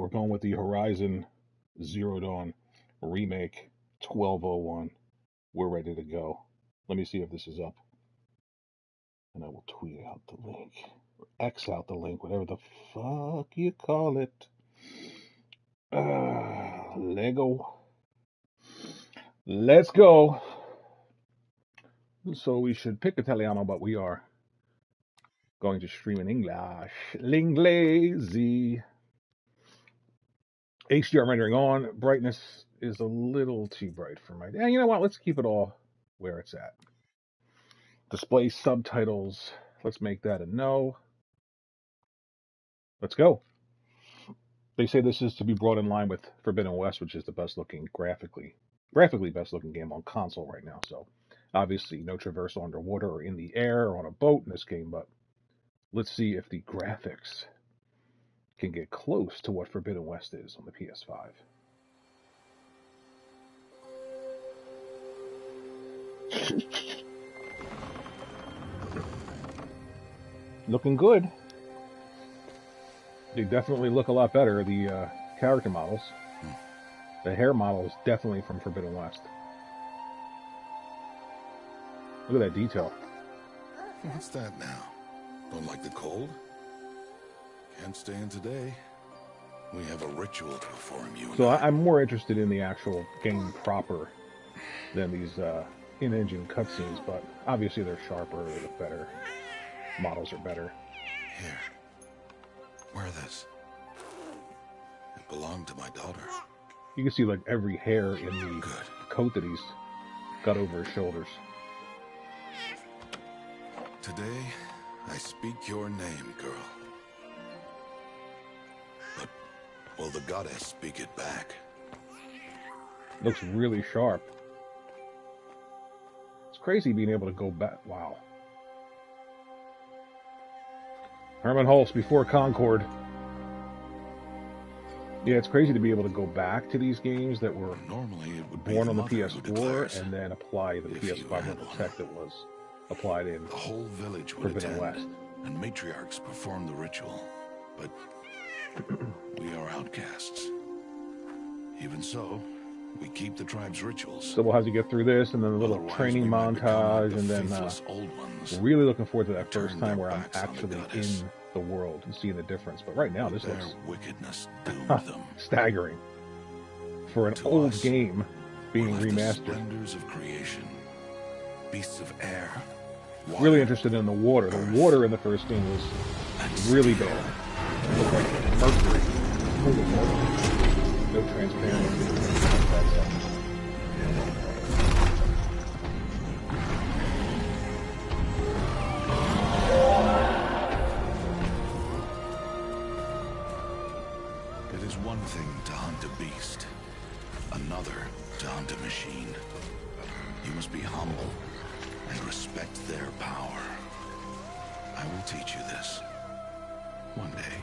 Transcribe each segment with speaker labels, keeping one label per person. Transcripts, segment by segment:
Speaker 1: we're going with the Horizon Zero Dawn remake 1201. We're ready to go. Let me see if this is up. And I will tweet out the link. Or X out the link, whatever the fuck you call it. Lego. Let's go. So we should pick Italiano, but we are going to stream in English. L'inglese. HDR rendering on. Brightness is a little too bright for my... Yeah, you know what? Let's keep it all where it's at. Display subtitles. Let's make that a no. Let's go. They say this is to be brought in line with Forbidden West, which is the best looking graphically best looking game on console right now. So obviously no traversal underwater or in the air or on a boat in this game, but let's see if the graphics can get close to what Forbidden West is on the PS5. Looking good. They definitely look a lot better, the character models. The hair model is definitely from Forbidden West. Look at that detail.
Speaker 2: What's that now? Don't like the cold? Can't stay in today. We have a ritual to perform, you and
Speaker 1: So
Speaker 2: I.
Speaker 1: I'm more interested in the actual game proper than these in-engine cutscenes, but obviously they're sharper, they look better. Models are better.
Speaker 2: Here. Wear this. It belonged to my daughter.
Speaker 1: You can see like every hair in the
Speaker 2: Good.
Speaker 1: coat that he's got over his shoulders.
Speaker 2: Today, I speak your name, girl. But will the goddess speak it back?
Speaker 1: Looks really sharp. It's crazy being able to go back. Wow. Herman Hulse before Concord. Yeah, it's crazy to be able to go back to these games that were
Speaker 2: Normally, it would be
Speaker 1: born on the
Speaker 2: mother who
Speaker 1: PS4
Speaker 2: declares.
Speaker 1: and then apply the
Speaker 2: If you
Speaker 1: PS5
Speaker 2: had
Speaker 1: level
Speaker 2: one.
Speaker 1: tech that was applied in
Speaker 2: The whole village would
Speaker 1: Forbidden
Speaker 2: attend,
Speaker 1: West.
Speaker 2: and matriarchs perform the ritual. But we are outcasts. Even so, we keep the tribe's rituals.
Speaker 1: So we'll have to get through this and then a little
Speaker 2: Otherwise,
Speaker 1: training
Speaker 2: we might become
Speaker 1: montage
Speaker 2: like
Speaker 1: and
Speaker 2: the
Speaker 1: then
Speaker 2: faithless old ones.
Speaker 1: really looking forward to that
Speaker 2: Turn
Speaker 1: first
Speaker 2: their
Speaker 1: time where I'm
Speaker 2: backs on the
Speaker 1: actually
Speaker 2: goddess.
Speaker 1: in the world and seeing the difference. But right now, this
Speaker 2: Their
Speaker 1: looks
Speaker 2: wickedness doomed them.
Speaker 1: staggering for an
Speaker 2: To
Speaker 1: old
Speaker 2: us,
Speaker 1: game being
Speaker 2: We're like the
Speaker 1: remastered.
Speaker 2: splendors of creation, beasts of air. Water,
Speaker 1: Really interested in the water. The water in the first game was
Speaker 2: and
Speaker 1: really
Speaker 2: steel.
Speaker 1: bad. It looked like mercury. No transparency. That stuff.
Speaker 2: It is one thing to hunt a beast, another to hunt a machine. You must be humble and respect their power. I will teach you this one day.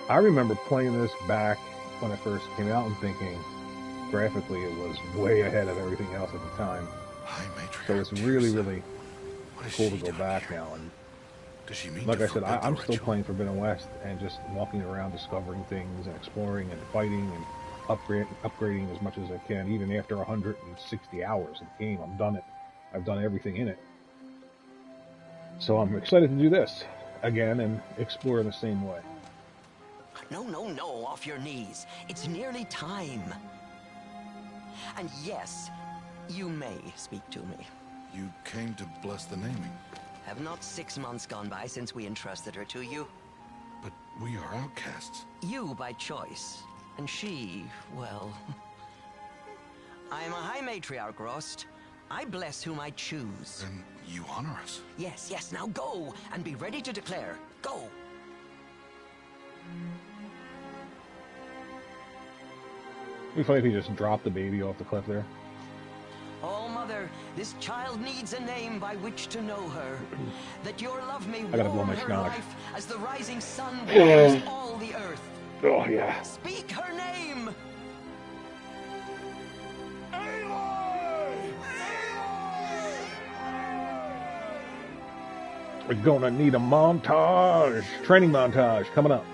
Speaker 1: I remember playing this back when it first came out and thinking graphically it was way ahead of everything else at the time.
Speaker 2: High matriarch
Speaker 1: So it's really,
Speaker 2: Tirsa.
Speaker 1: really
Speaker 2: What is
Speaker 1: cool
Speaker 2: she
Speaker 1: to go
Speaker 2: doing
Speaker 1: back
Speaker 2: here?
Speaker 1: now. And
Speaker 2: Does she mean
Speaker 1: like
Speaker 2: to
Speaker 1: I said,
Speaker 2: forbid the
Speaker 1: I'm still
Speaker 2: ritual?
Speaker 1: playing Forbidden West and just walking around discovering things and exploring and fighting and upgrading as much as I can. Even after 160 hours of the game, I've done it. I've done everything in it. So I'm excited to do this again and explore in the same way.
Speaker 3: No, no, no, off your knees. It's nearly time. And yes, you may speak to me.
Speaker 2: You came to bless the naming,
Speaker 3: Have not 6 months gone by since we entrusted her to you?
Speaker 2: but we are outcasts.
Speaker 3: You by choice, and she, well... I am a high matriarch, Rost. I bless whom I choose.
Speaker 2: Then you honor us.
Speaker 3: Yes, yes, now go, and be ready to declare. Go!
Speaker 1: It'd be funny if he just dropped the baby off the cliff there.
Speaker 3: All my Father, this child needs a name by which to know her. That your love may
Speaker 1: I gotta blow
Speaker 3: warm
Speaker 1: my
Speaker 3: her
Speaker 1: snot.
Speaker 3: life as the rising sun warms all the earth.
Speaker 1: Oh, yeah.
Speaker 3: Speak her name!
Speaker 1: We're gonna need a montage. Training montage coming up.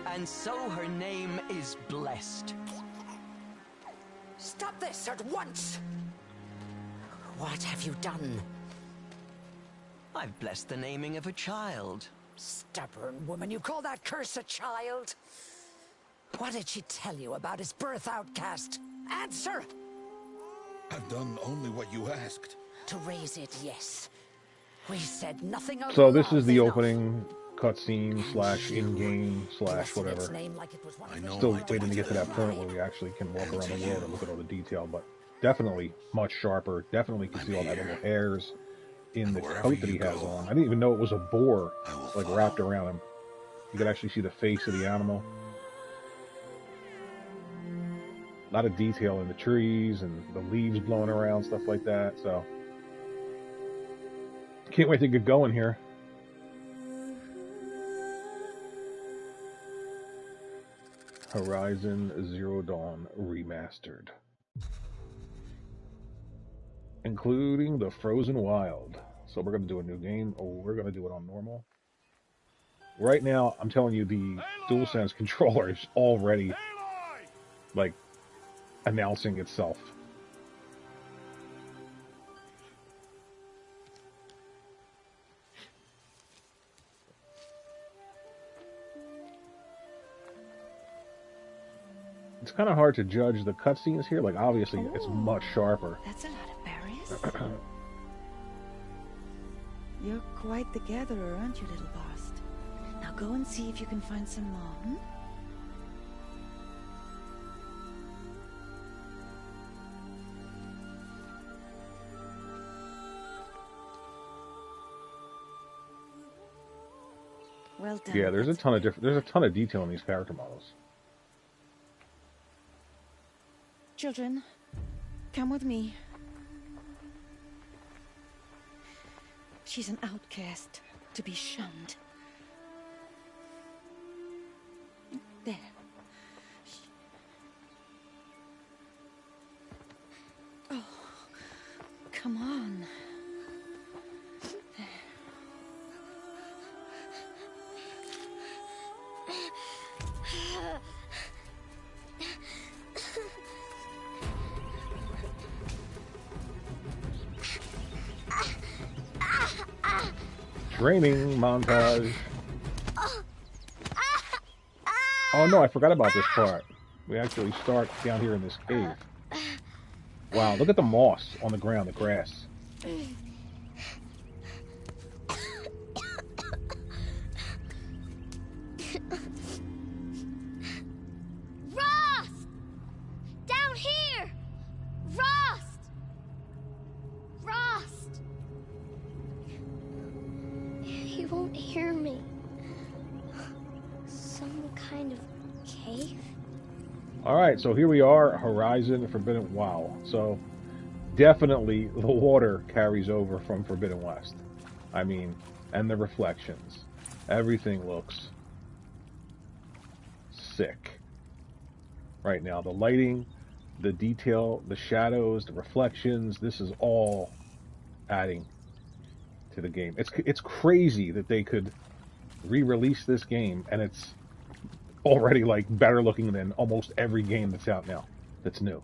Speaker 3: And so her name is blessed.
Speaker 4: Stop this at once! What have you done?
Speaker 3: I've blessed the naming of a child.
Speaker 4: Stubborn woman, you call that curse a child? What did she tell you about his birth, outcast? Answer!
Speaker 2: I've done only what you asked.
Speaker 4: To raise it, yes. We said nothing of
Speaker 1: So this
Speaker 4: love
Speaker 1: is the
Speaker 4: enough.
Speaker 1: opening cutscene slash in-game slash
Speaker 4: Blessing its
Speaker 1: whatever.
Speaker 4: name like it was one of
Speaker 2: I
Speaker 4: the
Speaker 2: know
Speaker 1: Still
Speaker 2: my
Speaker 1: waiting to get to that
Speaker 2: duty.
Speaker 1: point where we actually can walk around the world and look at all the detail, but definitely much sharper. Definitely can see all that little hairs in the coat that he has on. I didn't even know it was a boar, like wrapped around him. You could actually see the face of the animal. A lot of detail in the trees and the leaves blowing around, stuff like that. So can't wait to get going here. Horizon Zero Dawn Remastered, including the Frozen Wild. So we're going to do a new game, or we're going to do it on normal. Right now, I'm telling you, the DualSense controller is already, like, announcing itself. It's kind of hard to judge the cutscenes here. Like, obviously, it's much sharper.
Speaker 5: That's a lot of berries. You're quite the gatherer, aren't you, little Bast? Now go and see if you can find some more, hmm? Well done.
Speaker 1: Yeah, there's a ton of detail in these character models.
Speaker 5: Children, come with me. She's an outcast, to be shunned. There. Oh, come on. There.
Speaker 1: Training montage. Oh no, I forgot about this part. We actually start down here in this cave. Wow, look at the moss on the ground, the grass.
Speaker 6: Rost! Down here! Rost! Rost! He won't hear me. Some kind of cave?
Speaker 1: Alright, so here we are, Horizon Forbidden. Wow. So, definitely the water carries over from Forbidden West. I mean, and the reflections. Everything looks sick. Right now, the lighting, the detail, the shadows, the reflections, this is all adding to the game. It's crazy that they could re-release this game and it's already like better looking than almost every game that's out now that's new.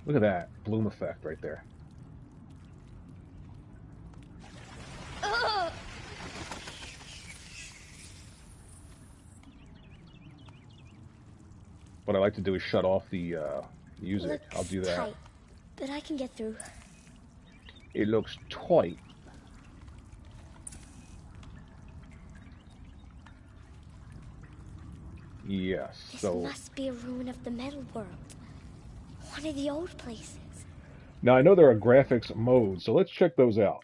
Speaker 1: Look at that bloom effect right there. What I like to do is shut off the music.
Speaker 6: Looks
Speaker 1: I'll do that.
Speaker 6: tight, but I can get through.
Speaker 1: It looks tight. Yes,
Speaker 6: This
Speaker 1: so
Speaker 6: must be a ruin of the metal world. One of the old places.
Speaker 1: now I know there are graphics modes, so let's check those out.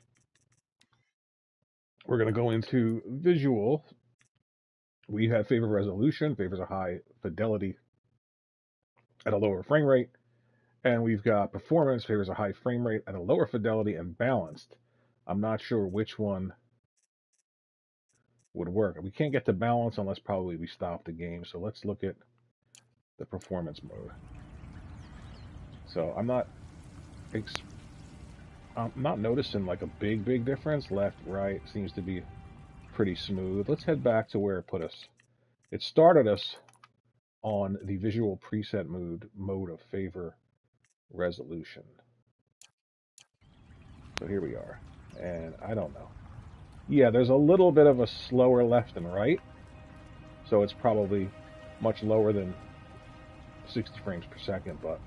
Speaker 1: We're going to go into visual. We have favor resolution, favors a high fidelity. at a lower frame rate. And we've got performance favors a high frame rate at a lower fidelity and balanced. I'm not sure which one would work. We can't get to balance unless probably we stop the game. So let's look at the performance mode. So I'm not noticing like a big difference. Left, right seems to be pretty smooth. Let's head back to where it put us. It started us on the visual preset mode of favor resolution. So here we are. And I don't know. Yeah, there's a little bit of a slower left and right. So it's probably much lower than 60 frames per second, but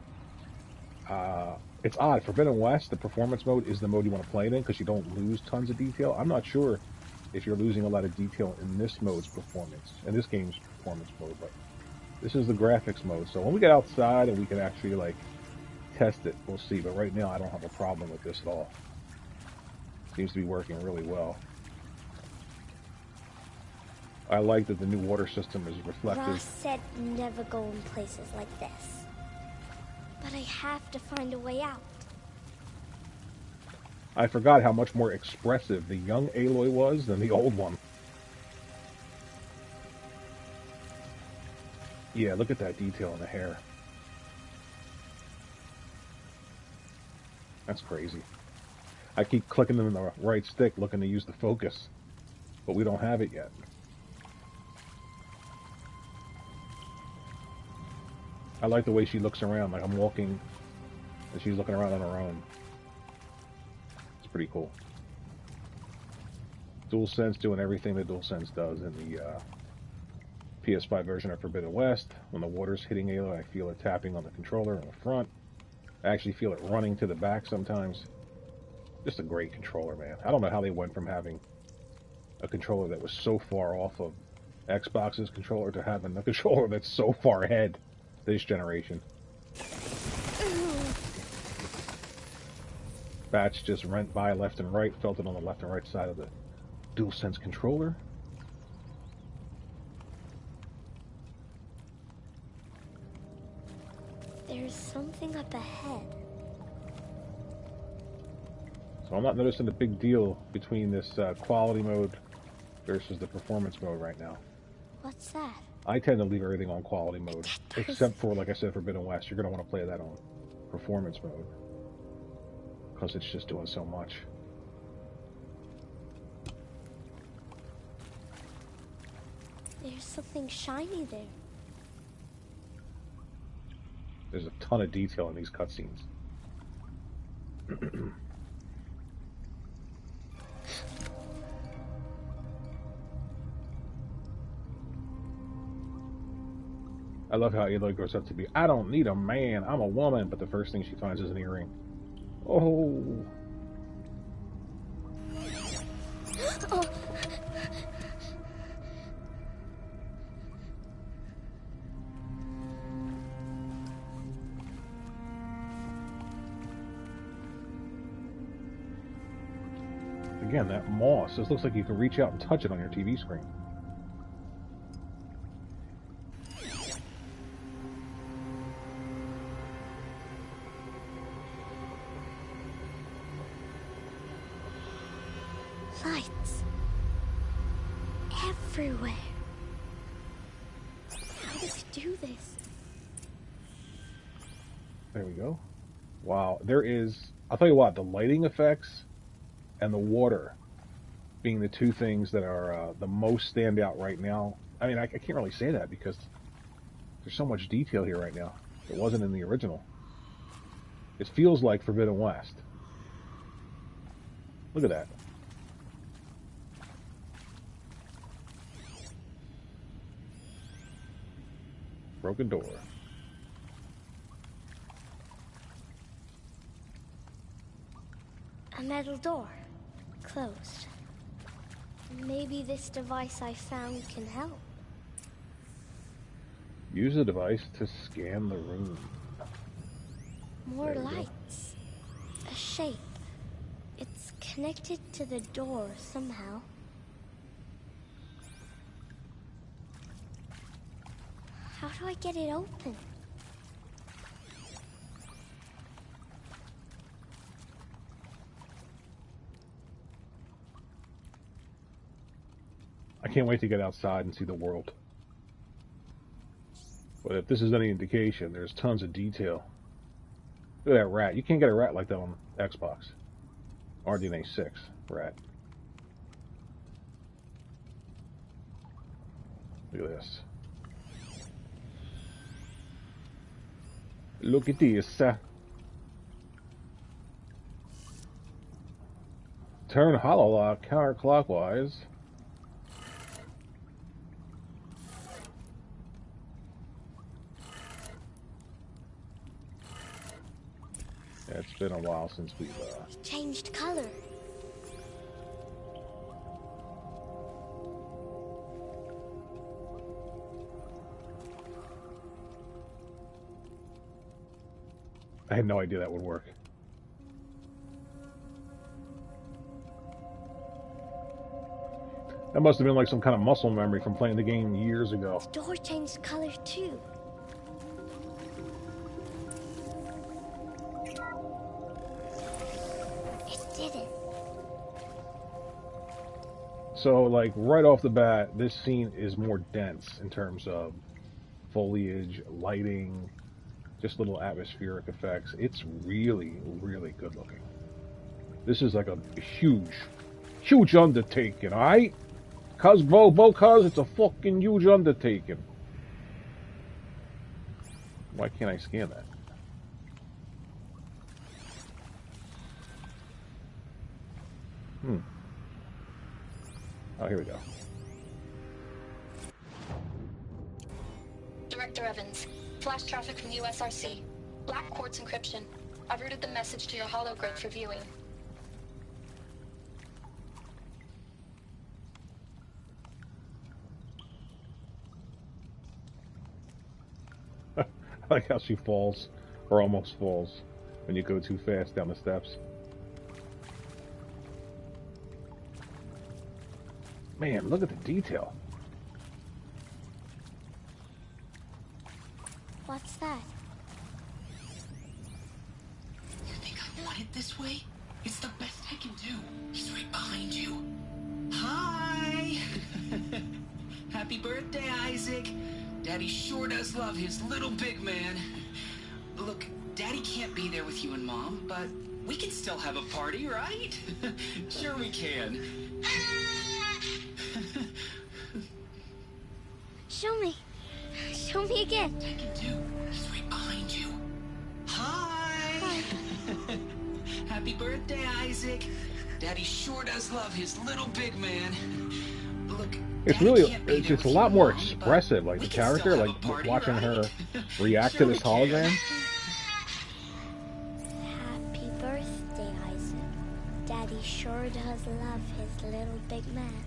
Speaker 1: it's odd. Forbidden West, the performance mode is the mode you want to play it in because you don't lose tons of detail. I'm not sure if you're losing a lot of detail in this mode's performance, in this game's performance mode, but this is the graphics mode. So when we get outside and we can actually like test it, we'll see. But right now I don't have a problem with this at all. Seems to be working really well. I like that the new water system is reflective.
Speaker 6: Ross said never go in places like this. But I have to find a way out.
Speaker 1: I forgot how much more expressive the young Aloy was than the old one. Yeah, look at that detail in the hair. That's crazy. I keep clicking in the right stick looking to use the focus, but we don't have it yet. I like the way she looks around, like I'm walking and she's looking around on her own. It's pretty cool. DualSense doing everything that DualSense does in the PS5 version of Forbidden West. When the water's hitting Aloy, I feel it tapping on the controller in the front. I actually feel it running to the back sometimes. Just a great controller, man. I don't know how they went from having a controller that was so far off of Xbox's controller to having a controller that's so far ahead this generation. Bats just went by left and right, felt it on the left and right side of the DualSense controller.
Speaker 6: There's something up ahead.
Speaker 1: So I'm not noticing a big deal between this quality mode versus the performance mode right now.
Speaker 6: What's that?
Speaker 1: I tend to leave everything on quality mode, except for, like I said, Forbidden West. You're going to want to play that on performance mode, because it's just doing so much.
Speaker 6: There's something shiny there.
Speaker 1: There's a ton of detail in these cutscenes. I love how Aloy grows up to be, I don't need a man, I'm a woman, but the first thing she finds is an earring. Oh.
Speaker 6: Oh.
Speaker 1: Again, that moss. This looks like you can reach out and touch it on your TV screen.
Speaker 6: Lights. Everywhere. How does he do this?
Speaker 1: There we go. Wow, there is... I'll tell you what, the lighting effects and the water being the two things that are the most standout right now. I mean, I can't really say that because there's so much detail here right now. It wasn't in the original. It feels like Forbidden West. Look at that. Broken door.
Speaker 6: A metal door. Closed. Maybe this device I found can help.
Speaker 1: Use the device to scan the room.
Speaker 6: More lights. A shape. It's connected to the door somehow. How do I get it open?
Speaker 1: can't wait to get outside and see the world. But if this is any indication, there's tons of detail. Look at that rat. You can't get a rat like that on Xbox. RDNA 6 rat. Look at this. Look at this. Turn hollow lock counterclockwise. Yeah, it's been a while since we've
Speaker 6: Changed color.
Speaker 1: I had no idea that would work. That must have been like some kind of muscle memory from playing the game years ago.
Speaker 6: The door changed color too. It didn't.
Speaker 1: So, like, right off the bat, this scene is more dense in terms of foliage, lighting, just little atmospheric effects. It's really, really good looking. This is like a huge undertaking, alright? Cuz, it's a fucking huge undertaking. Why can't I scan that? Oh, here we go.
Speaker 7: Director Evans, flash traffic from USRC. Black quartz encryption. I've routed the message to your hologrid for viewing.
Speaker 1: I like how she falls, or almost falls, when you go too fast down the steps. Man, look at the detail.
Speaker 6: What's that?
Speaker 8: You think I want it this way? It's the best I can do. He's right behind you. Hi! Happy birthday, Isaac. Daddy sure does love his little big man. Look, Daddy can't be there with you and Mom, but we can still have a party, right? Sure we can.
Speaker 6: Show me. Show me again.
Speaker 8: I can do. He's right behind you. Hi! Happy birthday, Isaac. Daddy sure does love his little big man. Look,
Speaker 1: It's really, it's a lot more expressive, like the character, like watching her react to this hologram.
Speaker 6: Happy birthday, Isaac. Daddy sure does love his little big man.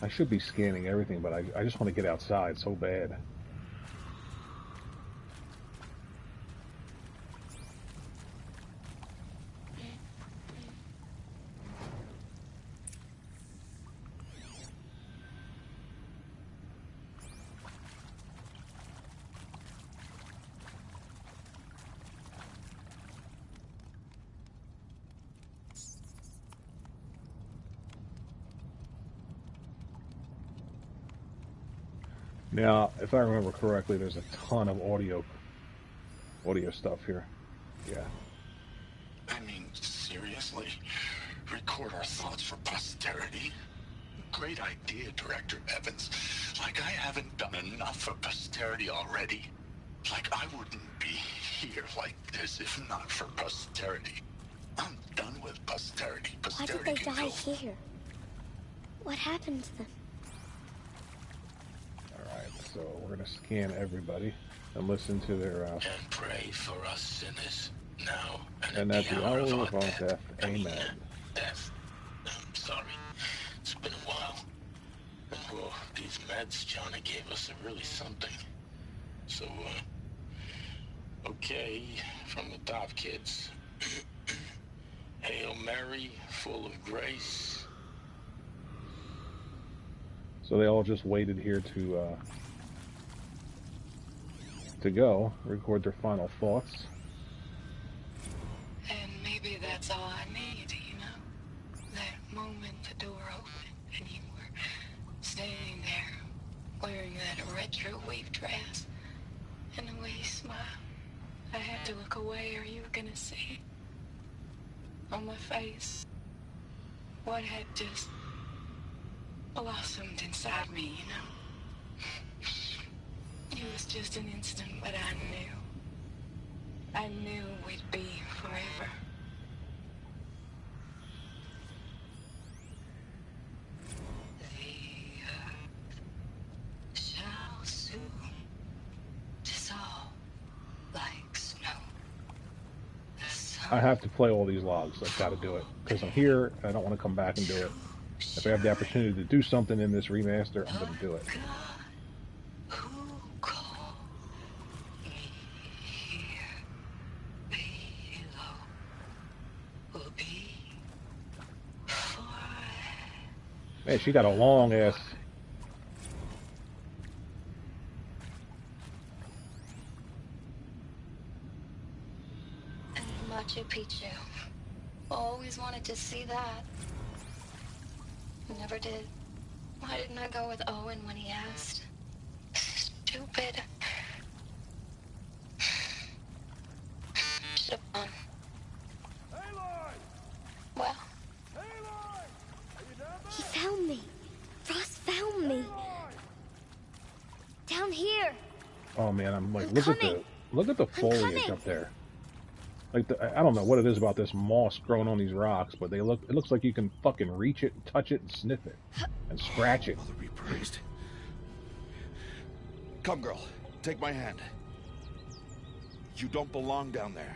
Speaker 1: I should be scanning everything, but I just want to get outside so bad. Now, if I remember correctly, there's a ton of audio stuff here. Yeah.
Speaker 2: I mean, seriously? Record our thoughts for posterity? Great idea, Director Evans. Like I haven't done enough for posterity already. Like I wouldn't be here like this if not for posterity. I'm done with posterity.
Speaker 6: Why did they die here? What happened to them?
Speaker 1: Alright, so we're going to scan everybody and listen to their...
Speaker 2: And pray for us sinners, now
Speaker 1: and at the hour of our death. Amen.
Speaker 2: Death. I'm sorry. It's been a while. Well, these meds Johnny gave us are really something. So, okay, from the top, kids. Hail Mary, full of grace.
Speaker 1: So they all just waited here to go, record their final thoughts.
Speaker 7: And maybe that's all I need, you know? true weave dress. And the way you smile. I had to look away or you were gonna see on my face what had just blossomed inside me, you know? It was just an instant, but I knew we'd be forever. The earth shall soon dissolve like snow.
Speaker 1: I have to play all these logs. I've got to do it because I'm here and I don't want to come back and do it. If I have the opportunity to do something in this remaster, I'm going to do it. Man, she got a long ass.
Speaker 7: Machu Picchu. Always wanted to see that. Never did. Why didn't I go with Owen when he asked? Stupid. Should have gone. Well.
Speaker 6: He found me. Ross found me. Down here.
Speaker 1: Oh man, I'm like, look at the foliage up there. Like I don't know what it is about this moss growing on these rocks, but it looks like you can fucking reach it, and touch it, and sniff it, and scratch it.
Speaker 2: Mother be praised. Come, girl, take my hand. You don't belong down there.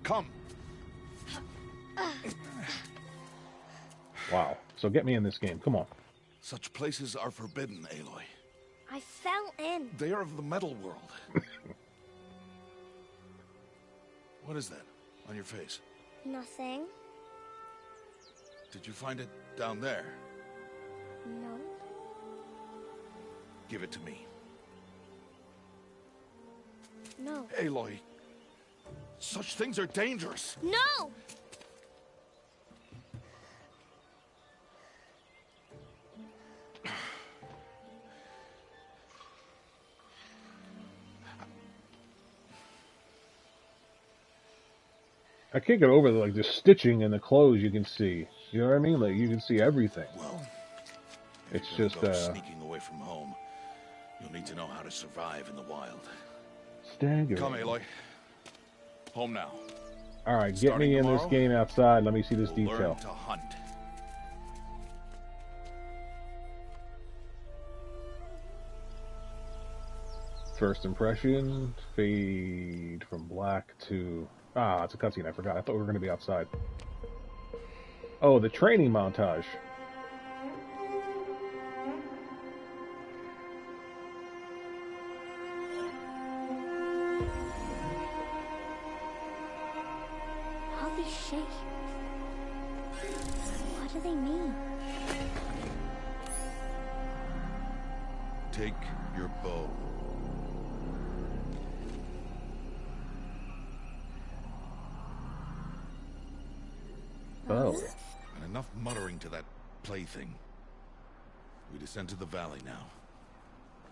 Speaker 2: Come.
Speaker 1: Wow. So get me in this game. Come on.
Speaker 2: Such places are forbidden, Aloy.
Speaker 6: I fell in.
Speaker 2: They are of the metal world. What is that on your face?
Speaker 6: Nothing.
Speaker 2: Did you find it down there?
Speaker 6: No.
Speaker 2: Give it to me.
Speaker 6: No.
Speaker 2: Aloy, such things are dangerous.
Speaker 6: No!
Speaker 1: I can't get over the stitching in the clothes you can see. You know what I mean? Like you can see everything.
Speaker 2: Well,
Speaker 1: it's just
Speaker 2: sneaking away from home. You'll need to know how to survive in the wild.
Speaker 1: Staggering.
Speaker 2: Come, Aloy. Home now.
Speaker 1: All right, get me in this game outside. Let me see this detail.
Speaker 2: Learn to hunt.
Speaker 1: First impression, fade from black to... Ah, it's a cutscene, I forgot. I thought we were going to be outside. Oh, the training montage.
Speaker 6: Holy shit. What do they mean?
Speaker 2: Take your bow.
Speaker 1: Oh.
Speaker 2: And enough muttering to that plaything. We descend to the valley now.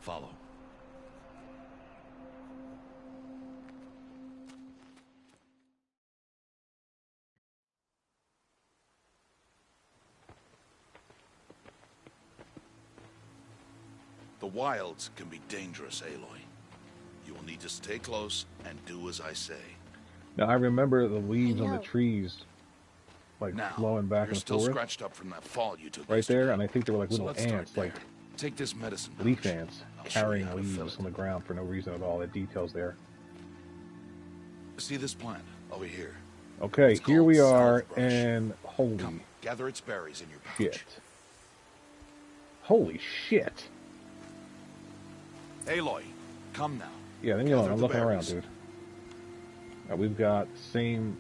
Speaker 2: Follow. The wilds can be dangerous, Aloy. You will need to stay close and do as I say.
Speaker 1: Now, I remember the leaves on the trees, like
Speaker 2: now,
Speaker 1: flowing back
Speaker 2: you're
Speaker 1: and
Speaker 2: still
Speaker 1: forth.
Speaker 2: scratched up from that fall you took
Speaker 1: Right
Speaker 2: yesterday.
Speaker 1: there, and I think they were like
Speaker 2: So
Speaker 1: little
Speaker 2: let's start
Speaker 1: ants,
Speaker 2: there.
Speaker 1: like
Speaker 2: take this medicine
Speaker 1: leaf
Speaker 2: pouch.
Speaker 1: ants,
Speaker 2: I'll show you
Speaker 1: carrying
Speaker 2: how to fill
Speaker 1: leaves
Speaker 2: it.
Speaker 1: on the ground for no reason at all. The details there.
Speaker 2: See this plant over here?
Speaker 1: Okay,
Speaker 2: It's
Speaker 1: here
Speaker 2: called
Speaker 1: we are,
Speaker 2: salve brush.
Speaker 1: and holy
Speaker 2: Come, gather its berries in your pouch.
Speaker 1: shit. Holy shit.
Speaker 2: Aloy, come now.
Speaker 1: Yeah, leave me alone.
Speaker 2: Gather
Speaker 1: I'm
Speaker 2: the
Speaker 1: looking around,
Speaker 2: berries.
Speaker 1: dude. We've got same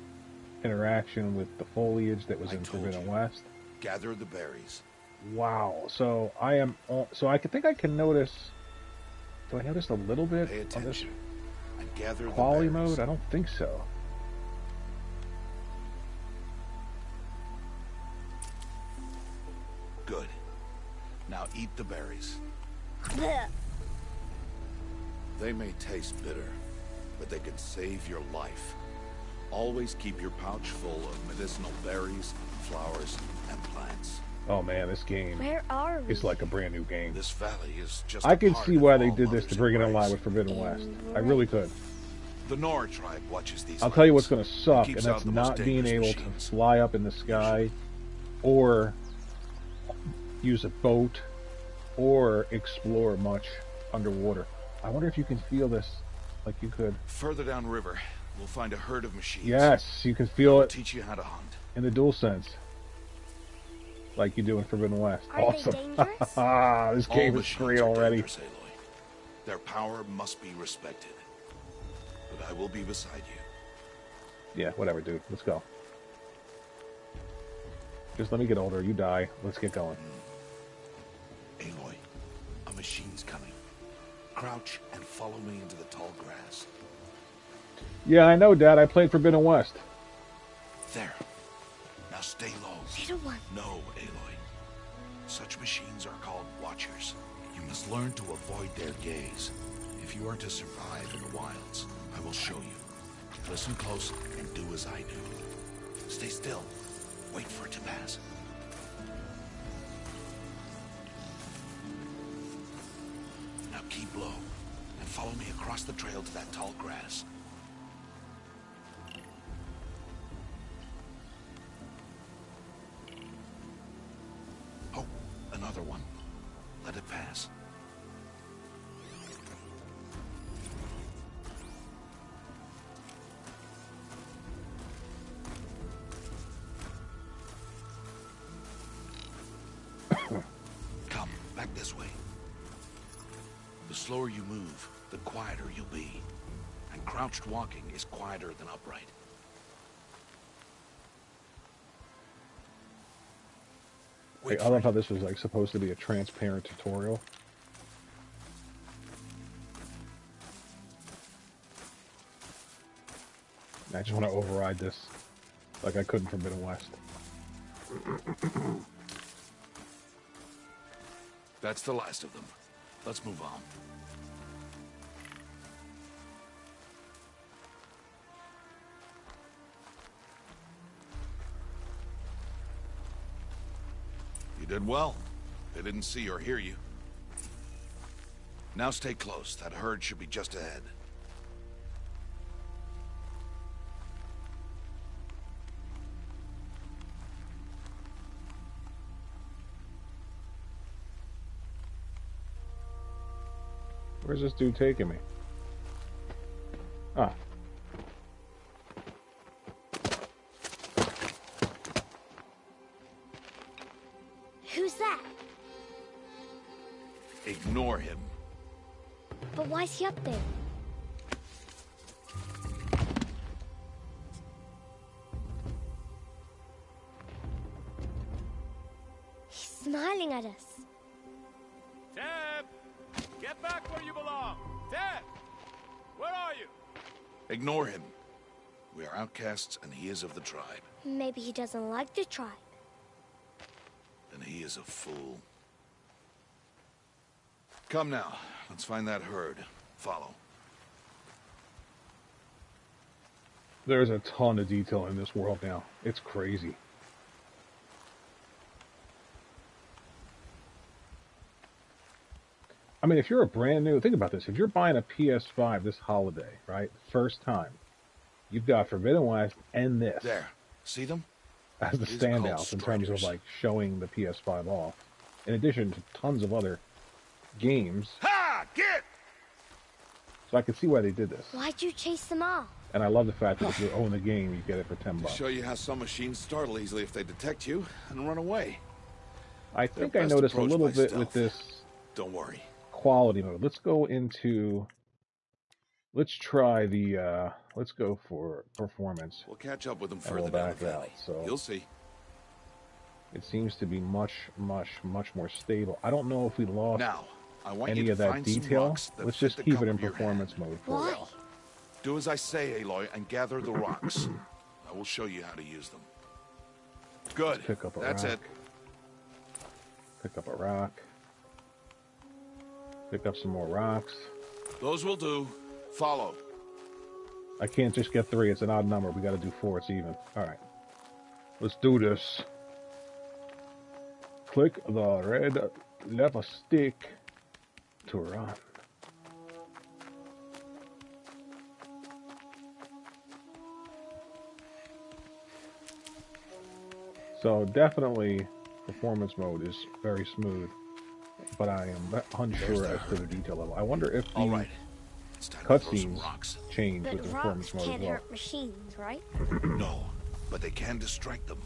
Speaker 1: interaction with the foliage that was in
Speaker 2: told
Speaker 1: Forbidden
Speaker 2: you.
Speaker 1: West.
Speaker 2: Gather the berries.
Speaker 1: Wow. So I am on, so I think I can notice. Do I notice a little bit
Speaker 2: Pay
Speaker 1: on this
Speaker 2: attention and gather
Speaker 1: quality
Speaker 2: the berries.
Speaker 1: mode? I don't think so.
Speaker 2: Good. Now eat the berries.
Speaker 6: Blech.
Speaker 2: They may taste bitter, but they can save your life. Always keep your pouch full of medicinal berries, flowers, and plants.
Speaker 1: Oh man, this game
Speaker 6: Where are we?
Speaker 1: is like a brand new game.
Speaker 2: This valley is just
Speaker 1: I
Speaker 2: a
Speaker 1: can
Speaker 2: part
Speaker 1: see
Speaker 2: of
Speaker 1: why they
Speaker 2: all
Speaker 1: did this to
Speaker 2: Mother's
Speaker 1: bring it in line
Speaker 2: embrace.
Speaker 1: with Forbidden West. I
Speaker 6: Embrace.
Speaker 1: really could.
Speaker 2: The Nora tribe watches these
Speaker 1: I'll tell you what's
Speaker 2: lands.
Speaker 1: going to suck, and
Speaker 2: Keeps
Speaker 1: that's
Speaker 2: out the most
Speaker 1: not being
Speaker 2: dangerous
Speaker 1: able to
Speaker 2: machines.
Speaker 1: fly up in the sky, or use a boat, or explore much underwater. I wonder if you can feel this like you could.
Speaker 2: Further downriver, we'll find a herd of machines.
Speaker 1: Yes, you can feel
Speaker 2: They'll
Speaker 1: it
Speaker 2: teach you how to hunt.
Speaker 1: in the dual sense. Like you do in Forbidden West.
Speaker 6: Are they
Speaker 1: Awesome.
Speaker 6: dangerous?
Speaker 1: This
Speaker 2: All
Speaker 1: game is
Speaker 2: machines
Speaker 1: great
Speaker 2: are
Speaker 1: already.
Speaker 2: dangerous, Aloy. Their power must be respected. But I will be beside you.
Speaker 1: Yeah, whatever, dude. Let's go. Just let me get older. You die. Let's get going.
Speaker 2: Aloy, a machine's coming. Crouch and follow me into the tall grass.
Speaker 1: Yeah, I know, Dad. I played Forbidden West.
Speaker 2: There. Now stay low.
Speaker 6: Little one.
Speaker 2: No, Aloy. Such machines are called Watchers. You must learn to avoid their gaze. If you are to survive in the wilds, I will show you. Listen close and do as I do. Stay still. Wait for it to pass. Now keep low and follow me across the trail to that tall grass. Oh, another one. Let it pass. Come, back this way. The slower you move, the quieter you'll be. And crouched walking is quieter than upright. Wait
Speaker 1: I
Speaker 2: for
Speaker 1: love
Speaker 2: it.
Speaker 1: how this was like supposed to be a transparent tutorial. I just want to override this like I couldn't from Forbidden West.
Speaker 2: That's the last of them. Let's move on. You did well. They didn't see or hear you. Now stay close. That herd should be just ahead.
Speaker 1: Where's this dude taking me? Ah.
Speaker 6: Who's that?
Speaker 2: Ignore him.
Speaker 6: But why's he up there? He's smiling at us.
Speaker 9: Ted! Get back where you belong! Ted! Where are you?
Speaker 2: Ignore him. We are outcasts, and he is of the tribe.
Speaker 6: Maybe he doesn't like the tribe.
Speaker 2: And he is a fool. Come now. Let's find that herd. Follow.
Speaker 1: There's a ton of detail in this world now. It's crazy. I mean, if you're a brand new, think about this. If you're buying a PS5 this holiday, right? First time, you've got Forbidden West and this
Speaker 2: There. See them?
Speaker 1: as the
Speaker 2: These are called
Speaker 1: standouts in terms of
Speaker 2: striders.
Speaker 1: like showing the PS5 off. In addition to tons of other games.
Speaker 2: Ha! Get!
Speaker 1: So I can see why they did this.
Speaker 6: Why'd you chase them off?
Speaker 1: And I love the fact that if you own the game, you get it for $10.
Speaker 2: To show you how some machines startle easily if they detect you and run away.
Speaker 1: I think
Speaker 2: They're
Speaker 1: I
Speaker 2: best
Speaker 1: noticed a
Speaker 2: approached
Speaker 1: little
Speaker 2: by
Speaker 1: bit
Speaker 2: stealth.
Speaker 1: with this
Speaker 2: Don't worry.
Speaker 1: quality mode. Let's go into, let's try the, let's go for performance.
Speaker 2: We'll catch up with them
Speaker 1: And we'll
Speaker 2: further down the
Speaker 1: back out,
Speaker 2: valley.
Speaker 1: so-
Speaker 2: You'll see.
Speaker 1: It seems to be much more stable. I don't know if we lost
Speaker 2: Now, I want
Speaker 1: any
Speaker 2: you to
Speaker 1: of that
Speaker 2: find some
Speaker 1: detail.
Speaker 2: rocks that
Speaker 1: Let's
Speaker 2: fit
Speaker 1: just
Speaker 2: the
Speaker 1: keep it
Speaker 2: cup
Speaker 1: in
Speaker 2: of your
Speaker 1: performance
Speaker 2: hand.
Speaker 1: mode for
Speaker 6: Why?
Speaker 1: now.
Speaker 2: Do as I say, Aloy, and gather the rocks. I will show you how to use them. Good.
Speaker 1: Pick up a
Speaker 2: That's
Speaker 1: rock.
Speaker 2: it.
Speaker 1: Pick up a rock. Pick up some more rocks.
Speaker 2: Those will do. Follow.
Speaker 1: I can't just get 3. It's an odd number. We got to do 4. It's even. All right. Let's do this. Click the red left stick to run. So definitely performance mode is very smooth, but I am unsure as to the detail level. I wonder if the cutscenes change with the performance mode as well.
Speaker 6: Can't hurt machines, right?
Speaker 2: No, but they can distract them,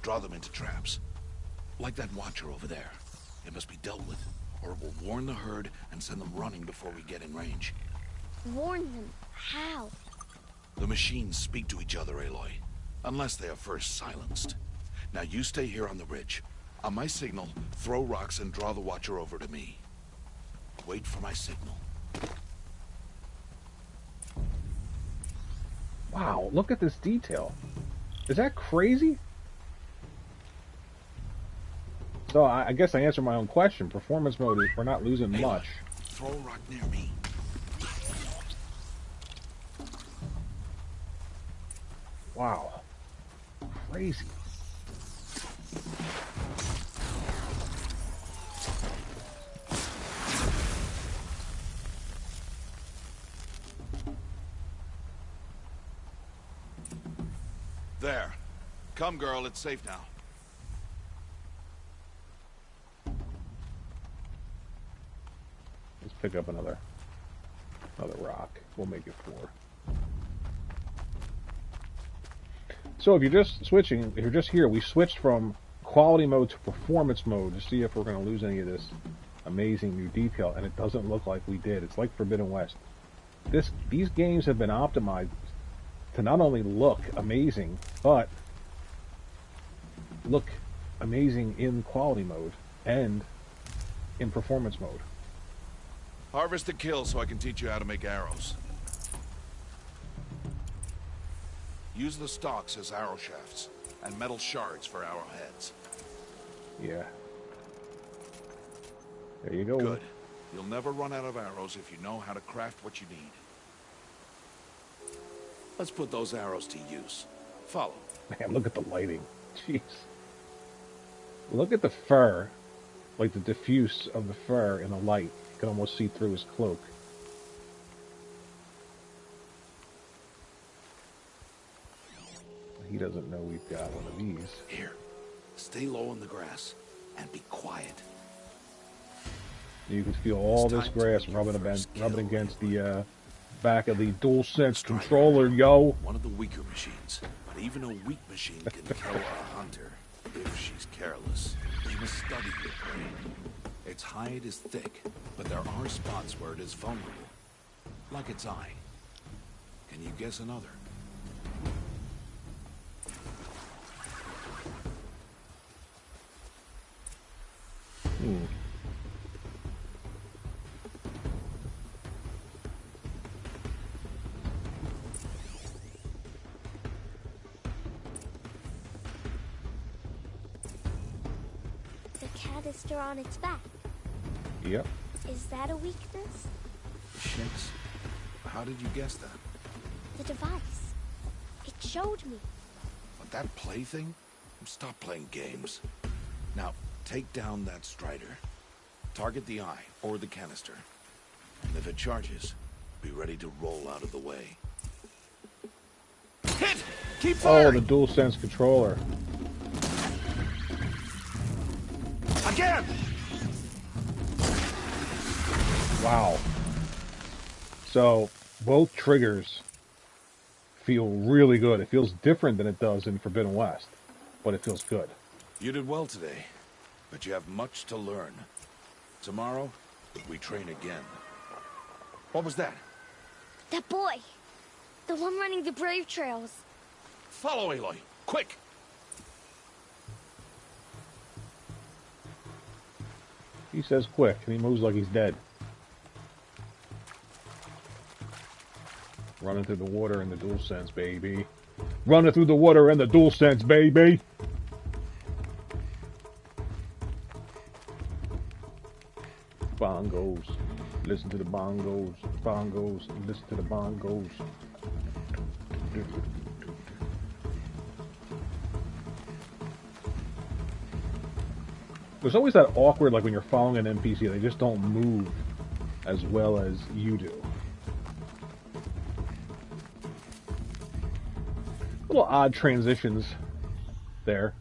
Speaker 2: draw them into traps. Like that watcher over there. It must be dealt with, or it will warn the herd and send them running before we get in range.
Speaker 6: Warn them? How?
Speaker 2: The machines speak to each other, Aloy, unless they are first silenced. Now you stay here on the ridge. On my signal, throw rocks and draw the watcher over to me. Wait for my signal.
Speaker 1: Wow, look at this detail. Is that crazy? So I guess I answered my own question. Performance mode, we're not losing much.
Speaker 2: Throw a rock near me.
Speaker 1: Wow. Crazy.
Speaker 2: There. Come, girl, it's safe now.
Speaker 1: Let's pick up another rock. We'll make it 4. So if you're just switching, if you're just here, we switched from quality mode to performance mode to see if we're going to lose any of this amazing new detail, and it doesn't look like we did. It's like Forbidden West. These games have been optimized to not only look amazing, but look amazing in quality mode and in performance mode.
Speaker 2: Harvest the kill so I can teach you how to make arrows. Use the stalks as arrow shafts, and metal shards for arrowheads.
Speaker 1: Yeah. There you go.
Speaker 2: Good. You'll never run out of arrows if you know how to craft what you need. Let's put those arrows to use. Follow.
Speaker 1: Man, look at the lighting. Jeez. Look at the fur. Like the diffuse of the fur in the light. You can almost see through his cloak. He doesn't know we've got one of these.
Speaker 2: Here. Stay low in the grass and be quiet.
Speaker 1: You can feel all this grass rubbing against the back of the DualSense controller, yo.
Speaker 2: One of the weaker machines, but even a weak machine can kill a hunter if she's careless. They must study the prey. Its hide is thick, but there are spots where it is vulnerable, like its eye. Can you guess another?
Speaker 6: The canister on its back.
Speaker 1: Yep.
Speaker 6: Is that a weakness?
Speaker 2: Shinx, how did you guess that?
Speaker 6: The device. It showed me.
Speaker 2: But that plaything? Stop playing games. Now, take down that strider. Target the eye, or the canister. And if it charges, be ready to roll out of the way. Hit! Keep firing!
Speaker 1: Oh, the DualSense controller.
Speaker 2: Again!
Speaker 1: Wow. So, both triggers feel really good. It feels different than it does in Forbidden West, but it feels good.
Speaker 2: You did well today, but you have much to learn. Tomorrow, we train again. What was that?
Speaker 6: That boy. The one running the brave trails.
Speaker 2: Follow Aloy, quick!
Speaker 1: He says quick, and he moves like he's dead. Running through the water in the DualSense, baby. Running through the water in the DualSense, baby! Bongos. Listen to the bongos, bongos, listen to the bongos. There's always that awkward, like when you're following an NPC, they just don't move as well as you do. Little odd transitions there.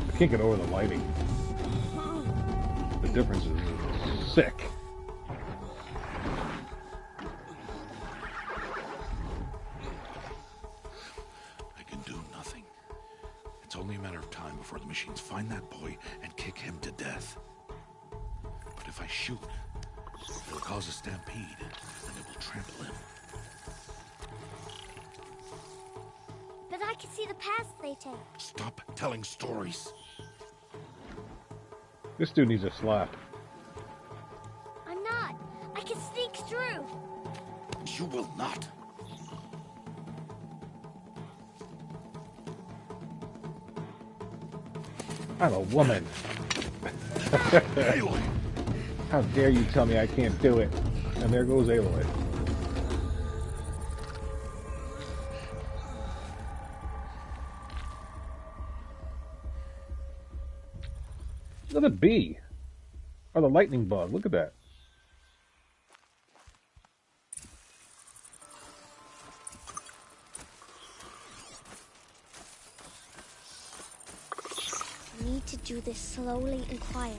Speaker 1: I can't get over the lighting. The difference is sick.
Speaker 2: I can do nothing. It's only a matter of time before the machines find that boy and kick him to death. But if I shoot, it'll cause a stampede, and it will trample him.
Speaker 6: But I can see the paths they take.
Speaker 2: Stop telling stories.
Speaker 1: This dude needs a slap.
Speaker 6: I'm not. I can sneak through.
Speaker 2: You will not.
Speaker 1: I'm a woman.
Speaker 2: Aloy!
Speaker 1: How dare you tell me I can't do it? And there goes Aloy. Look at the bee. Or the lightning bug. Look at that.
Speaker 6: I need to do this slowly and quietly.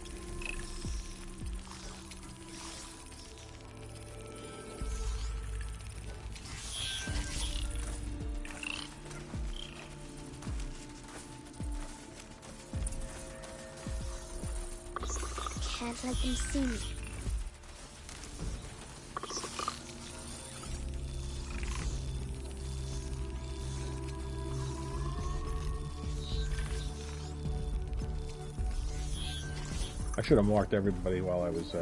Speaker 6: Can't let them see me.
Speaker 1: I should have marked everybody while I was,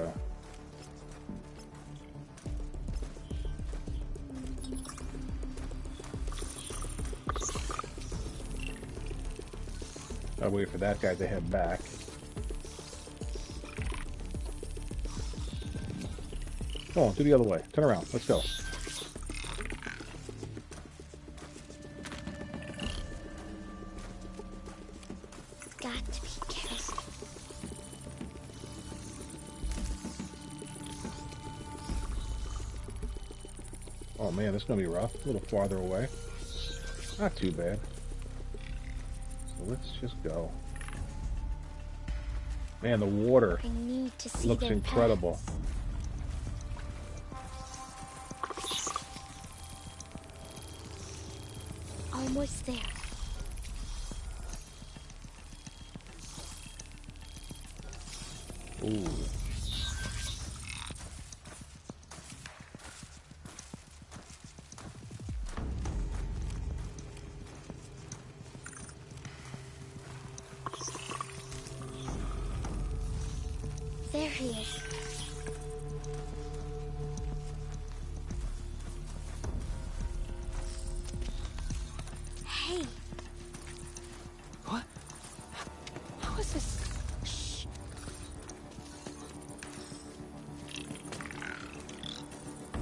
Speaker 1: I'll wait for that guy to head back. Come on, do the other way. Turn around. Let's go.
Speaker 6: Got to be careful.
Speaker 1: Oh man, this is going to be rough. A little farther away. Not too bad. So let's just go. Man, the water
Speaker 6: I need to see
Speaker 1: looks
Speaker 6: their
Speaker 1: incredible.
Speaker 6: paths. Almost there.
Speaker 1: Ooh.
Speaker 6: There he is. Hey.
Speaker 8: What? How is this?
Speaker 6: Shh.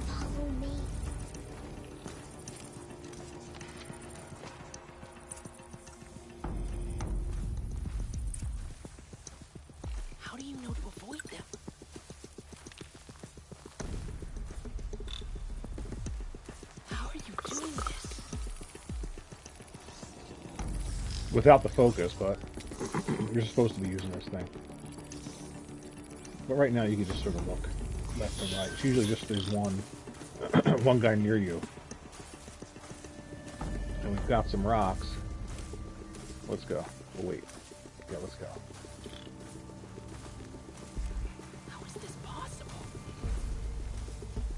Speaker 6: Follow me.
Speaker 8: How do you know to avoid them? How are you doing this?
Speaker 1: Without the focus, but you're supposed to be using this thing. But right now you can just sort of look left and right. It's usually just there's one one guy near you. And we've got some rocks. Let's go. We'll wait. Yeah, let's go.
Speaker 8: How is this possible?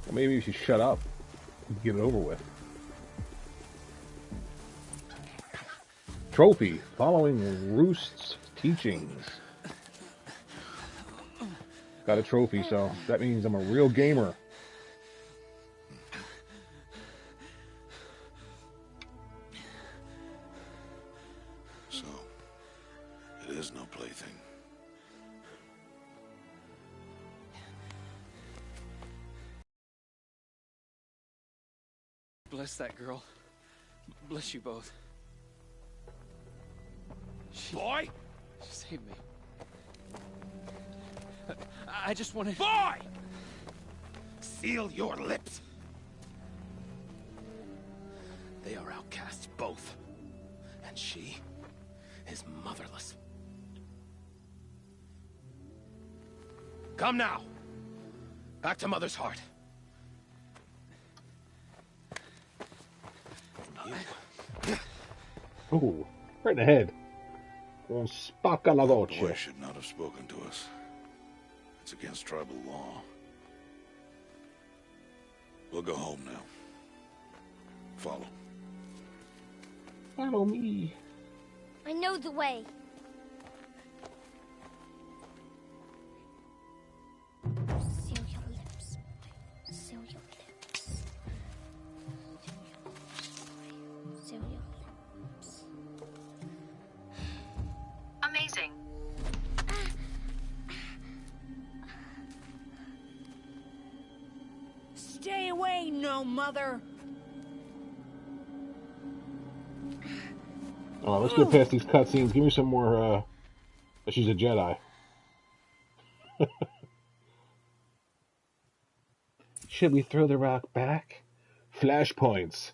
Speaker 1: Well, maybe you should shut up and get it over with. Trophy, following Roost's teachings. Got a trophy, so that means I'm a real gamer.
Speaker 8: Bless that girl. Bless you both.
Speaker 9: Boy!
Speaker 8: She saved me. I just wanted...
Speaker 9: Boy! Seal your lips. They are outcasts, both. And she is motherless. Come now. Back to Mother's heart.
Speaker 1: Ooh, right in the head. Con spacca la
Speaker 2: The
Speaker 1: voce.
Speaker 2: boy should not have spoken to us. It's against tribal law. We'll go home now. Follow.
Speaker 1: Follow me.
Speaker 6: I know the way. Seal your lips. Seal your lips. Seal your lips.
Speaker 10: Amazing.
Speaker 4: Stay away, no mother.
Speaker 1: Oh, let's get past these cutscenes. Give me some more, she's a Jedi. Should we throw the rock back? Flashpoints.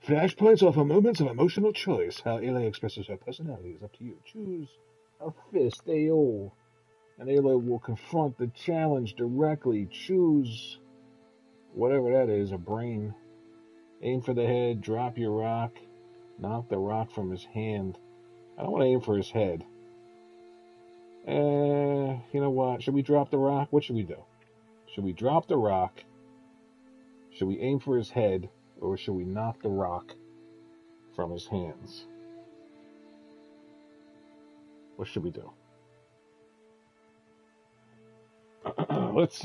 Speaker 1: Flashpoints offer moments of emotional choice. How Aloy expresses her personality is up to you. Choose a fist, AO. And Aloy will confront the challenge directly. Choose whatever that is, a brain. Aim for the head, drop your rock. Knock the rock from his hand. I don't want to aim for his head. You know what? Should we drop the rock? What should we do? Should we drop the rock? Should we aim for his head? Or should we knock the rock from his hands? What should we do? Let's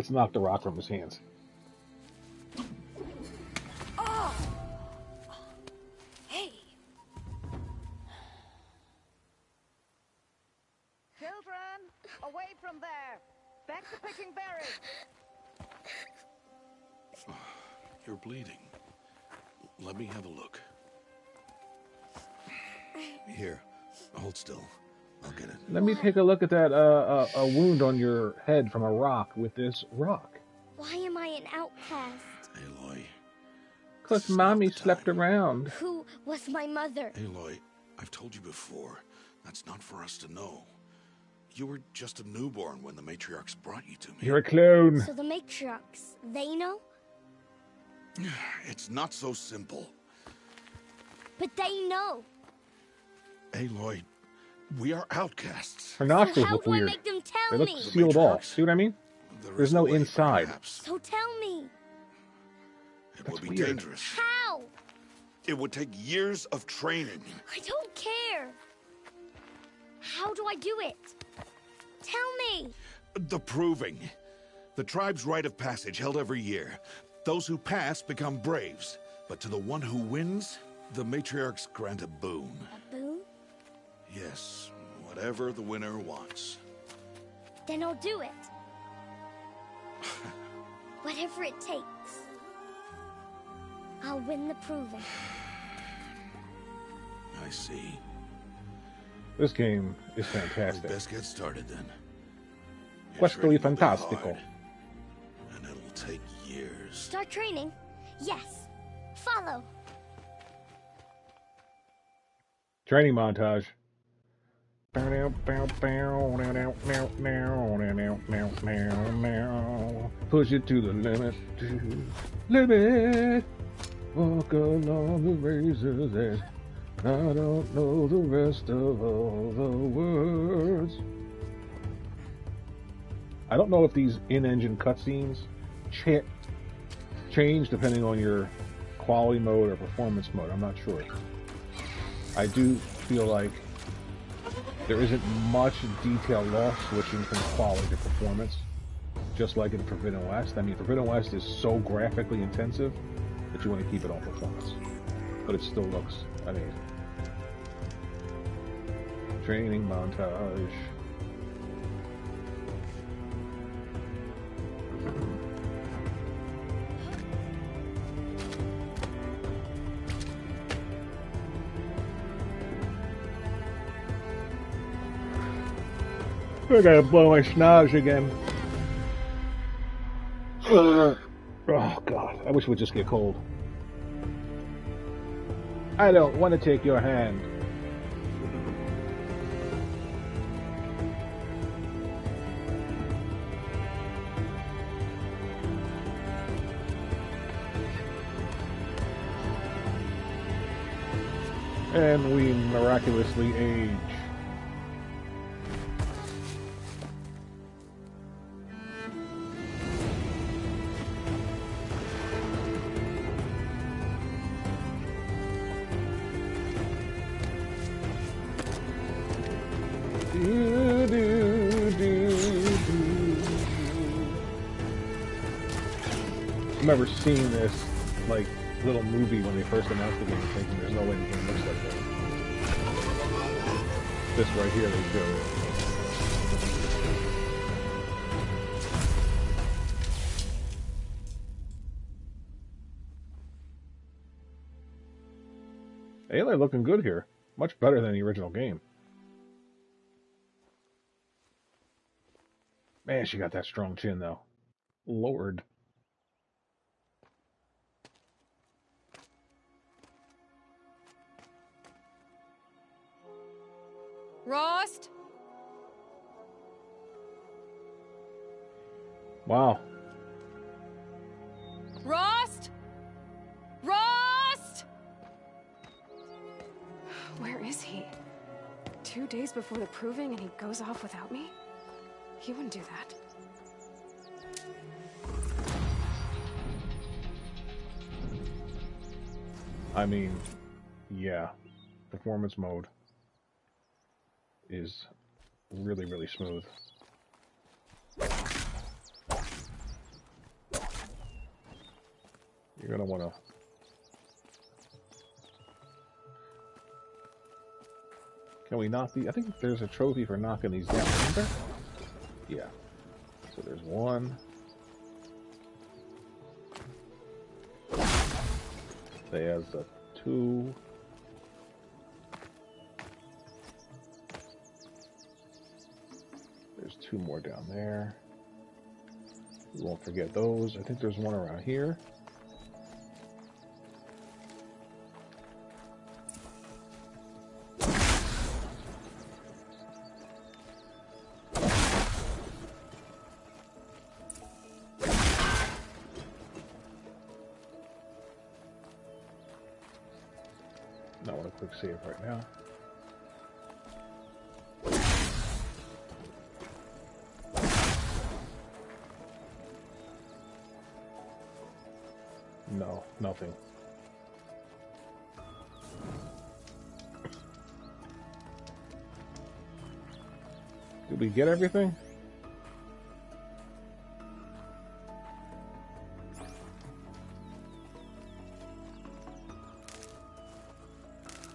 Speaker 1: knock the rock from his hands.
Speaker 4: Hey. Children, away from there. Back to picking berries.
Speaker 2: You're bleeding. Let me have a look. Here, hold still. I'll get it.
Speaker 1: Let me take a look at that a wound on your head from a rock with this rock.
Speaker 6: Why am I an outcast?
Speaker 2: Aloy.
Speaker 1: 'Cause Mommy slept around.
Speaker 6: Who was my mother?
Speaker 2: Aloy, I've told you before. That's not for us to know. You were just a newborn when the matriarchs brought you to me.
Speaker 1: You're a clone.
Speaker 6: So the matriarchs, they know?
Speaker 2: It's not so simple.
Speaker 6: But they know.
Speaker 2: Aloy, we are outcasts.
Speaker 1: Her nostrils
Speaker 6: How
Speaker 1: look
Speaker 6: do I
Speaker 1: weird.
Speaker 6: make them
Speaker 1: They
Speaker 6: tell
Speaker 1: look
Speaker 6: me?
Speaker 1: sealed off. See what I mean? There's no inside.
Speaker 2: Perhaps.
Speaker 6: So tell me.
Speaker 2: It would be
Speaker 1: weird.
Speaker 2: dangerous.
Speaker 6: How?
Speaker 2: It would take years of training.
Speaker 6: I don't care. How do I do it? Tell me.
Speaker 2: The proving. The tribe's rite of passage held every year. Those who pass become braves. But to the one who wins, the matriarchs grant a boon.
Speaker 6: A boon?
Speaker 2: Yes, whatever the winner wants.
Speaker 6: Then I'll do it. Whatever it takes. I'll win the proving.
Speaker 2: I see.
Speaker 1: This game is
Speaker 2: We
Speaker 1: fantastic.
Speaker 2: best get started then. Your
Speaker 1: Questo
Speaker 2: training
Speaker 1: è
Speaker 2: will be
Speaker 1: fantastico.
Speaker 2: hard, and it'll take years.
Speaker 6: Start training? Yes. Follow.
Speaker 1: Training montage. Push it to the limit. Limit. Walk along the razor's edge. I don't know the rest of all the words. I don't know if these in-engine cutscenes change depending on your quality mode or performance mode. I'm not sure. I do feel like there isn't much detail loss switching from quality to performance, just like in Forbidden West. I mean, Forbidden West is so graphically intensive that you want to keep it on performance, but it still looks amazing. Training montage. I gotta blow my schnoz again. Oh God, I wish it would just get cold. I don't want to take your hand. And we miraculously age. I remember seeing this like little movie when they first announced the game, thinking there's no way the game looks like that. This right here, they do. Hey, they're looking good here. Much better than the original game. Man, she got that strong chin, though. Lord.
Speaker 10: Rost?
Speaker 1: Wow.
Speaker 10: Rost? Rost?
Speaker 7: Where is he? 2 days before the proving and he goes off without me? He wouldn't do that.
Speaker 1: I mean, yeah. Performance mode is really, really smooth. You're gonna want to... Can we knock the... I think there's a trophy for knocking these down, isn't there? Yeah. So there's one. There's a two. There's two more down there. We won't forget those. I think there's one around here. Not want a quick save right now. No, nothing. Did we get everything?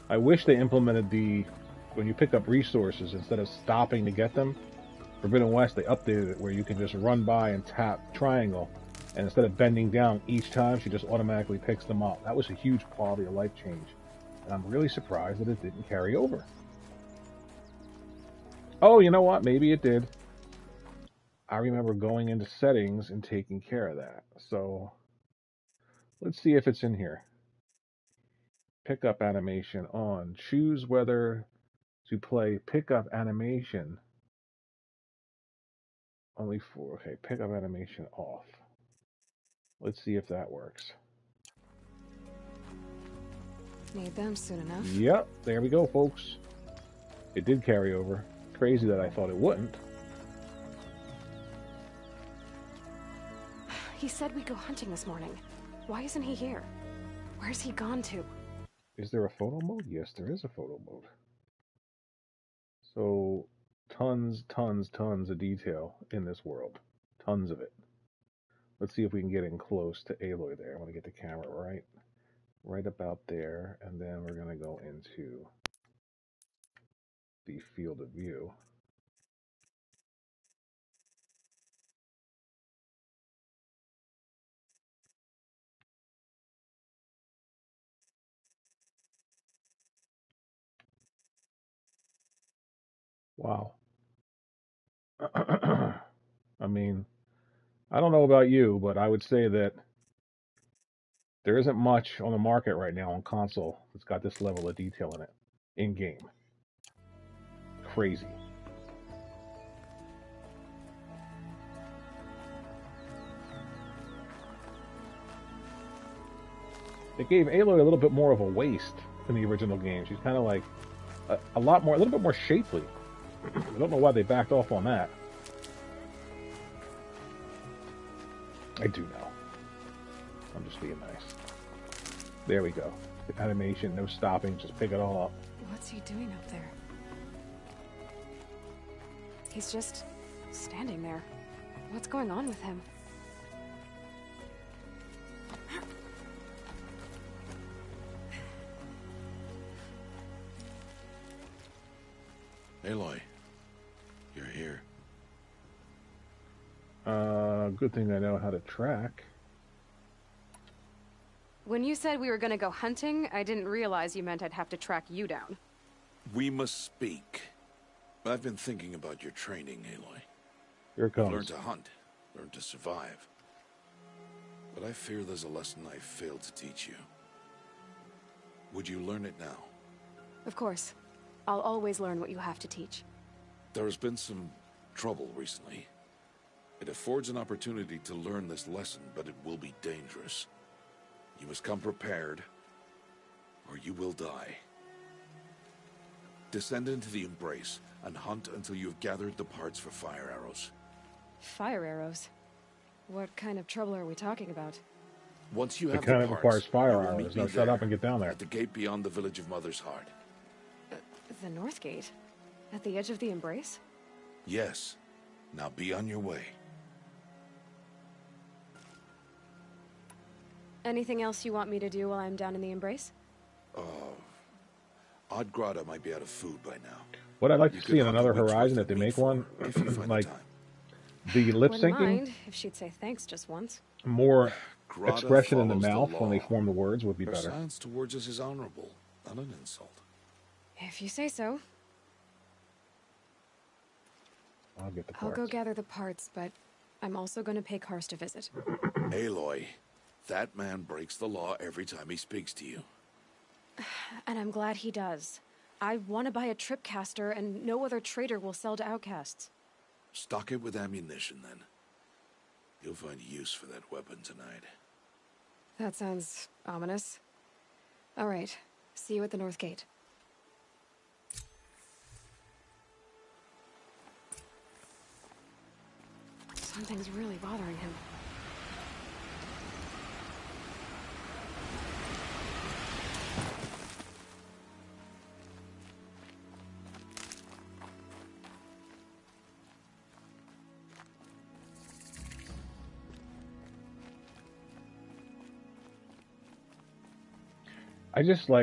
Speaker 1: I wish they implemented the, when you pick up resources, instead of stopping to get them, Forbidden West, they updated it where you can just run by and tap triangle, and instead of bending down each time, she just automatically picks them up. That was a huge quality of life change, and I'm really surprised that it didn't carry over. Oh, you know what? Maybe it did. I remember going into settings and taking care of that. So let's see if it's in here. Pickup animation on. Choose whether to play pickup animation. Only four. Okay, pickup animation off. Let's see if that works.
Speaker 7: Need them soon enough.
Speaker 1: Yep, there we go, folks. It did carry over. Crazy that I thought it wouldn't.
Speaker 7: He said we'd go hunting this morning. Why isn't he here? Where's he gone to?
Speaker 1: Is there a photo mode? Yes, there is a photo mode. So, tons of detail in this world. Tons of it. Let's see if we can get in close to Aloy there. I want to get the camera right about there, and then we're going to go into the field of view. Wow. I mean, I don't know about you, but I would say that there isn't much on the market right now on console that's got this level of detail in it, in game. Crazy. It gave Aloy a little bit more of a waist in the original game. She's kind of like a little bit more shapely. I don't know why they backed off on that. I do know. I'm just being nice. There we go. The animation, no stopping, just pick it all up.
Speaker 10: What's he doing up there? He's just standing there. What's going on with him?
Speaker 2: Aloy, you're here.
Speaker 1: Good thing I know how to track.
Speaker 10: When you said we were gonna go hunting, I didn't realize you meant I'd have to track you down.
Speaker 2: We must speak. I've been thinking about your training, Aloy.
Speaker 1: Here it comes.
Speaker 2: Learn to hunt, learn to survive. But I fear there's a lesson I failed to teach you. Would you learn it now?
Speaker 10: Of course. I'll always learn what you have to teach.
Speaker 2: There has been some trouble recently. It affords an opportunity to learn this lesson, but it will be dangerous. You must come prepared, or you will die. Descend into the Embrace and hunt until you have gathered the parts for fire arrows.
Speaker 10: Fire arrows? What kind of trouble are we talking about?
Speaker 2: Once you
Speaker 1: It
Speaker 2: have
Speaker 1: kind
Speaker 2: the
Speaker 1: of
Speaker 2: parts,
Speaker 1: requires fire
Speaker 2: you will
Speaker 1: arrows.
Speaker 2: meet
Speaker 1: Now
Speaker 2: me
Speaker 1: shut up
Speaker 2: there,
Speaker 1: and get down there.
Speaker 2: at the gate beyond the village of Mother's Heart.
Speaker 10: The North Gate? At the edge of the Embrace?
Speaker 2: Yes. Now be on your way.
Speaker 10: Anything else you want me to do while I'm down in the Embrace?
Speaker 2: Odd Grotto might be out of food by now.
Speaker 1: What I'd like
Speaker 2: You
Speaker 1: to
Speaker 2: could
Speaker 1: see in
Speaker 2: hunt
Speaker 1: another
Speaker 2: a witch
Speaker 1: Horizon,
Speaker 2: with
Speaker 1: if they
Speaker 2: the
Speaker 1: make
Speaker 2: meat
Speaker 1: one,
Speaker 2: for her, if you find
Speaker 1: like
Speaker 2: the time.
Speaker 1: the lip
Speaker 10: Wouldn't
Speaker 1: syncing,
Speaker 10: mind if she'd say thanks just once.
Speaker 1: more
Speaker 2: Grotto
Speaker 1: expression in the
Speaker 2: follows
Speaker 1: mouth when they
Speaker 2: law.
Speaker 1: form the words would be
Speaker 2: Her
Speaker 1: better.
Speaker 2: silence towards us is honorable, not an insult.
Speaker 10: If you say so.
Speaker 1: I'll get the
Speaker 10: I'll
Speaker 1: parts.
Speaker 10: go gather the parts, but I'm also going to pay Karst a visit.
Speaker 2: Aloy, that man breaks the law every time he speaks to you.
Speaker 10: And I'm glad he does. I want to buy a tripcaster, and no other trader will sell to outcasts.
Speaker 2: Stock it with ammunition, then. You'll find use for that weapon tonight.
Speaker 10: That sounds ominous. All right. See you at the North Gate. Something's really bothering him.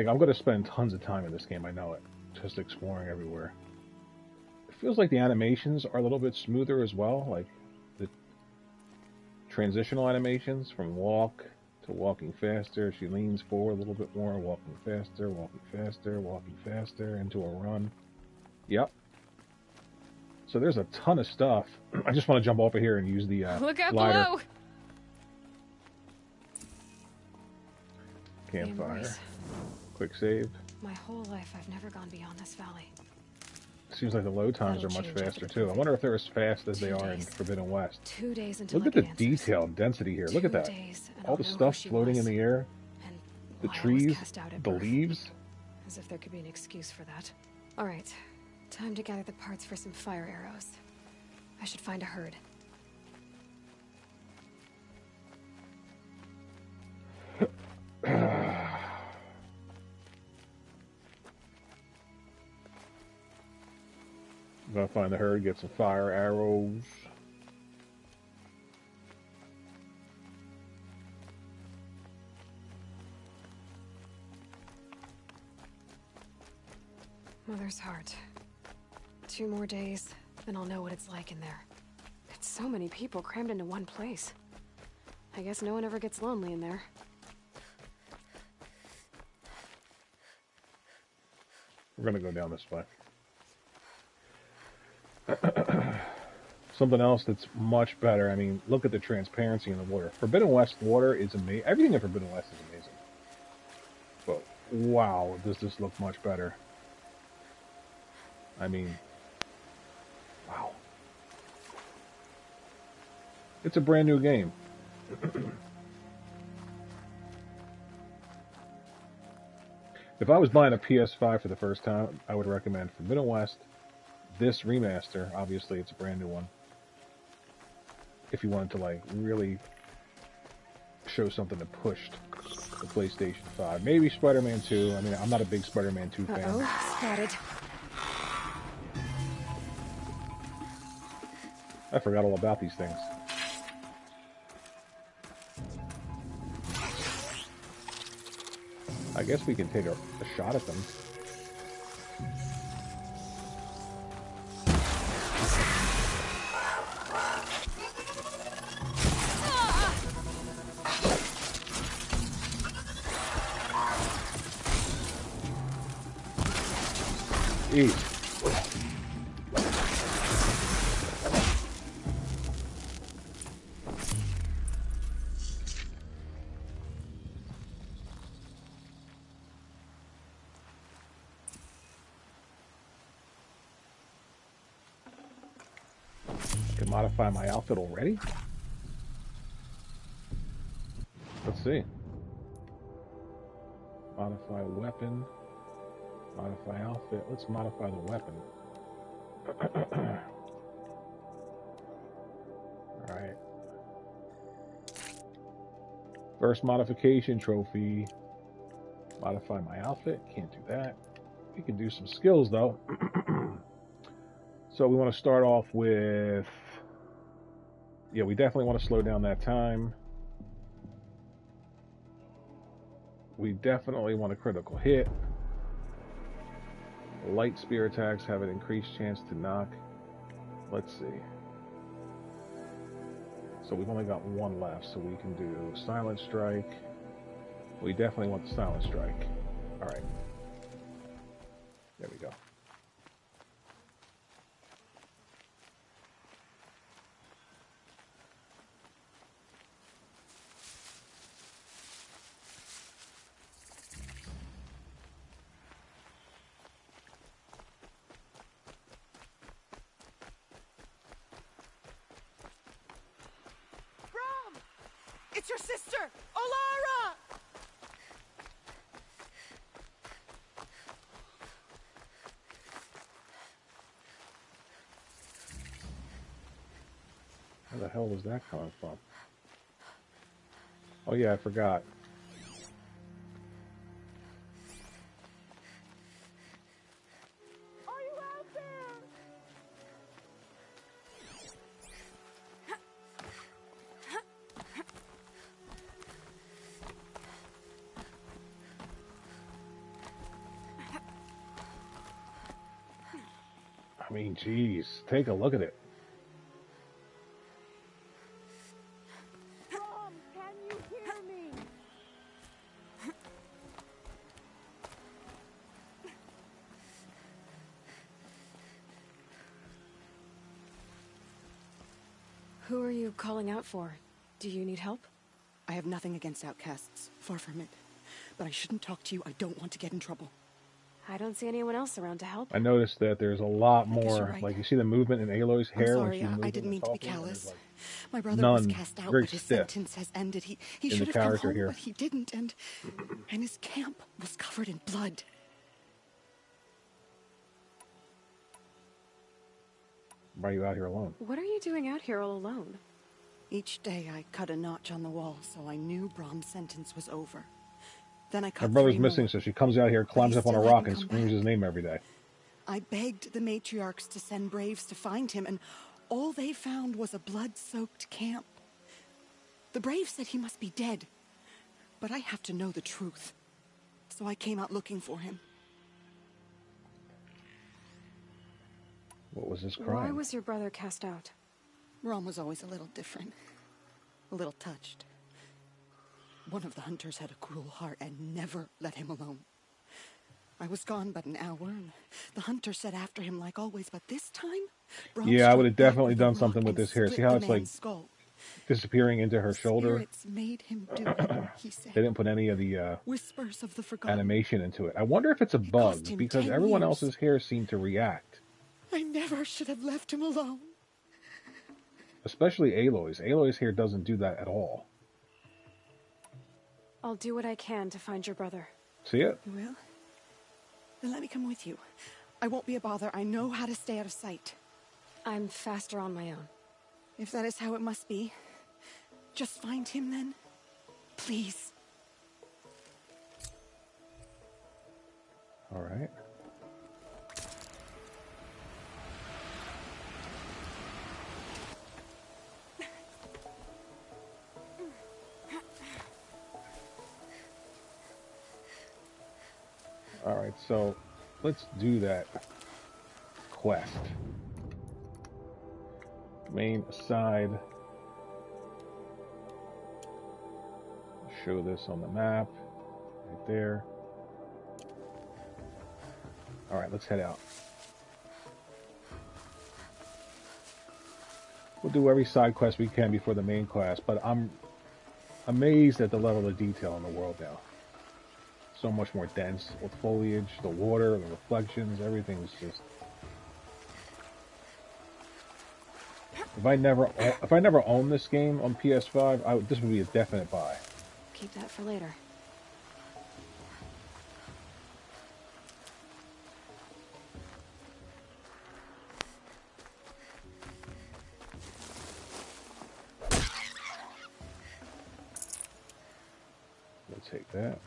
Speaker 1: I'm going to spend tons of time in this game, I know it. Just exploring everywhere. It feels like the animations are a little bit smoother as well, like the transitional animations from walk to walking faster. She leans forward a little bit more, walking faster, walking faster, into a run. Yep. So there's a ton of stuff. I just want to jump over here and use the
Speaker 10: Look out
Speaker 1: glider.
Speaker 10: below!
Speaker 1: Campfire.
Speaker 10: Embrace.
Speaker 1: Quick save.
Speaker 10: My whole life, I've never gone beyond this valley.
Speaker 1: Seems like the load times
Speaker 10: That'll
Speaker 1: are much
Speaker 10: change
Speaker 1: faster
Speaker 10: everything.
Speaker 1: too. I wonder if they're as fast as they
Speaker 10: 2
Speaker 1: are in
Speaker 10: days.
Speaker 1: Forbidden West.
Speaker 10: 2 days until
Speaker 1: Look
Speaker 10: I
Speaker 1: at the
Speaker 10: get answers.
Speaker 1: detail and density here. Look at
Speaker 10: 2
Speaker 1: that.
Speaker 10: days, and
Speaker 1: All
Speaker 10: I'll
Speaker 1: the
Speaker 10: know who
Speaker 1: stuff
Speaker 10: she
Speaker 1: floating
Speaker 10: was
Speaker 1: in the air.
Speaker 10: and
Speaker 1: The
Speaker 10: why I was
Speaker 1: trees.
Speaker 10: cast out at
Speaker 1: The
Speaker 10: birth.
Speaker 1: leaves.
Speaker 10: As if there could be an excuse for that. All right, time to gather the parts for some fire arrows. I should find a herd.
Speaker 1: Gotta find the herd, get some fire arrows.
Speaker 10: Mother's Heart. 2 more days, then I'll know what it's like in there. It's so many people crammed into one place. I guess no one ever gets lonely in there.
Speaker 1: We're gonna go down this way. Something else that's much better. I mean, look at the transparency in the water. Forbidden West water is amazing. Everything in Forbidden West is amazing. But wow, does this look much better? I mean, wow. It's a brand new game. If I was buying a PS5 for the first time, I would recommend Forbidden West, this remaster. Obviously, it's a brand new one. If you wanted to like really show something that pushed the PlayStation 5. Maybe Spider-Man 2. I mean, I'm not a big Spider-Man 2 fan.
Speaker 10: Uh-oh, spotted.
Speaker 1: I forgot all about these things. I guess we can take a shot at them. Eat. Can modify my outfit already? Let's see. Modify weapon. Modify outfit. Let's modify the weapon. Alright. First modification trophy. Modify my outfit. Can't do that. We can do some skills though. So we want to start off with... Yeah, we definitely want to slow down that time. We definitely want a critical hit. Light spear attacks have an increased chance to knock. Let's see. So we've only got one left, so we can do silent strike. We definitely want the silent strike. Alright. There we go.
Speaker 11: It's your sister, Olara!
Speaker 1: Where the hell was that coming from? Oh yeah, I forgot.
Speaker 11: Are you out there?
Speaker 1: I mean, geez, take a look at it.
Speaker 11: Mom, can you hear me?
Speaker 10: Who are you calling out for? Do you need help?
Speaker 12: I have nothing against outcasts. Far from it. But I shouldn't talk to you. I don't want to get in trouble.
Speaker 10: I don't see anyone else around to help.
Speaker 1: I noticed that there's a lot
Speaker 12: I guess
Speaker 1: more,
Speaker 12: you're right.
Speaker 1: like you see the movement in Aloy's hair
Speaker 12: I'm
Speaker 1: when she's
Speaker 12: sorry,
Speaker 1: moving
Speaker 12: I didn't
Speaker 1: and
Speaker 12: mean to be
Speaker 1: talking, and
Speaker 12: callous.
Speaker 1: there's,
Speaker 12: My brother
Speaker 1: none,
Speaker 12: was cast out,
Speaker 1: very
Speaker 12: but his
Speaker 1: stiff
Speaker 12: sentence has ended. He
Speaker 1: in
Speaker 12: should
Speaker 1: the
Speaker 12: have come
Speaker 1: character
Speaker 12: home,
Speaker 1: here.
Speaker 12: but he didn't, and his camp was covered in blood.
Speaker 1: Why are you out here alone?
Speaker 10: What are you doing out here all alone?
Speaker 12: Each day I cut a notch on the wall, so I knew Brom's sentence was over. Then I
Speaker 1: My
Speaker 12: cut
Speaker 1: brother's
Speaker 12: 3
Speaker 1: missing,
Speaker 12: more.
Speaker 1: so she comes out here, climbs up on a
Speaker 12: still
Speaker 1: rock,
Speaker 12: hadn't
Speaker 1: and
Speaker 12: come
Speaker 1: screams
Speaker 12: back.
Speaker 1: his name every day.
Speaker 12: I begged the matriarchs to send braves to find him, and all they found was a blood-soaked camp. The braves said he must be dead, but I have to know the truth. So I came out looking for him.
Speaker 1: What was this
Speaker 10: Why
Speaker 1: crime?
Speaker 10: was your brother cast out?
Speaker 12: Rom was always a little different. A little touched. One of the hunters had a cruel heart and never let him alone. I was gone but an hour, and the hunter set after him like always, but this time,
Speaker 1: Yeah, I would have
Speaker 12: struck back
Speaker 1: definitely
Speaker 12: with a
Speaker 1: done
Speaker 12: rock
Speaker 1: something with
Speaker 12: and
Speaker 1: this hair. See
Speaker 12: split
Speaker 1: how
Speaker 12: the
Speaker 1: it's like
Speaker 12: man's skull.
Speaker 1: disappearing into her
Speaker 12: The
Speaker 1: shoulder?
Speaker 12: spirits made him do it, he said.
Speaker 1: They didn't put any of the
Speaker 12: Whispers of the forgotten.
Speaker 1: animation into it. I wonder if it's a
Speaker 12: It cost
Speaker 1: bug,
Speaker 12: him
Speaker 1: because
Speaker 12: 10
Speaker 1: everyone
Speaker 12: years.
Speaker 1: else's hair seemed to react.
Speaker 12: I never should have left him alone.
Speaker 1: Especially Aloy's. Aloy's hair doesn't do that at all.
Speaker 10: I'll do what I can to find your brother.
Speaker 1: See it?
Speaker 12: You will? Then let me come with you. I won't be a bother. I know how to stay out of sight.
Speaker 10: I'm faster on my own.
Speaker 12: If that is how it must be, just find him then. Please.
Speaker 1: All right. All right, so let's do that quest. Main aside. Show this on the map right there. All right, let's head out. We'll do every side quest we can before the main quest, but I'm amazed at the level of detail in the world now. So much more dense with foliage, the water, the reflections, everything's just... If I never owned this game on PS5, this would be a definite buy.
Speaker 10: Keep that for later.
Speaker 1: We'll take that.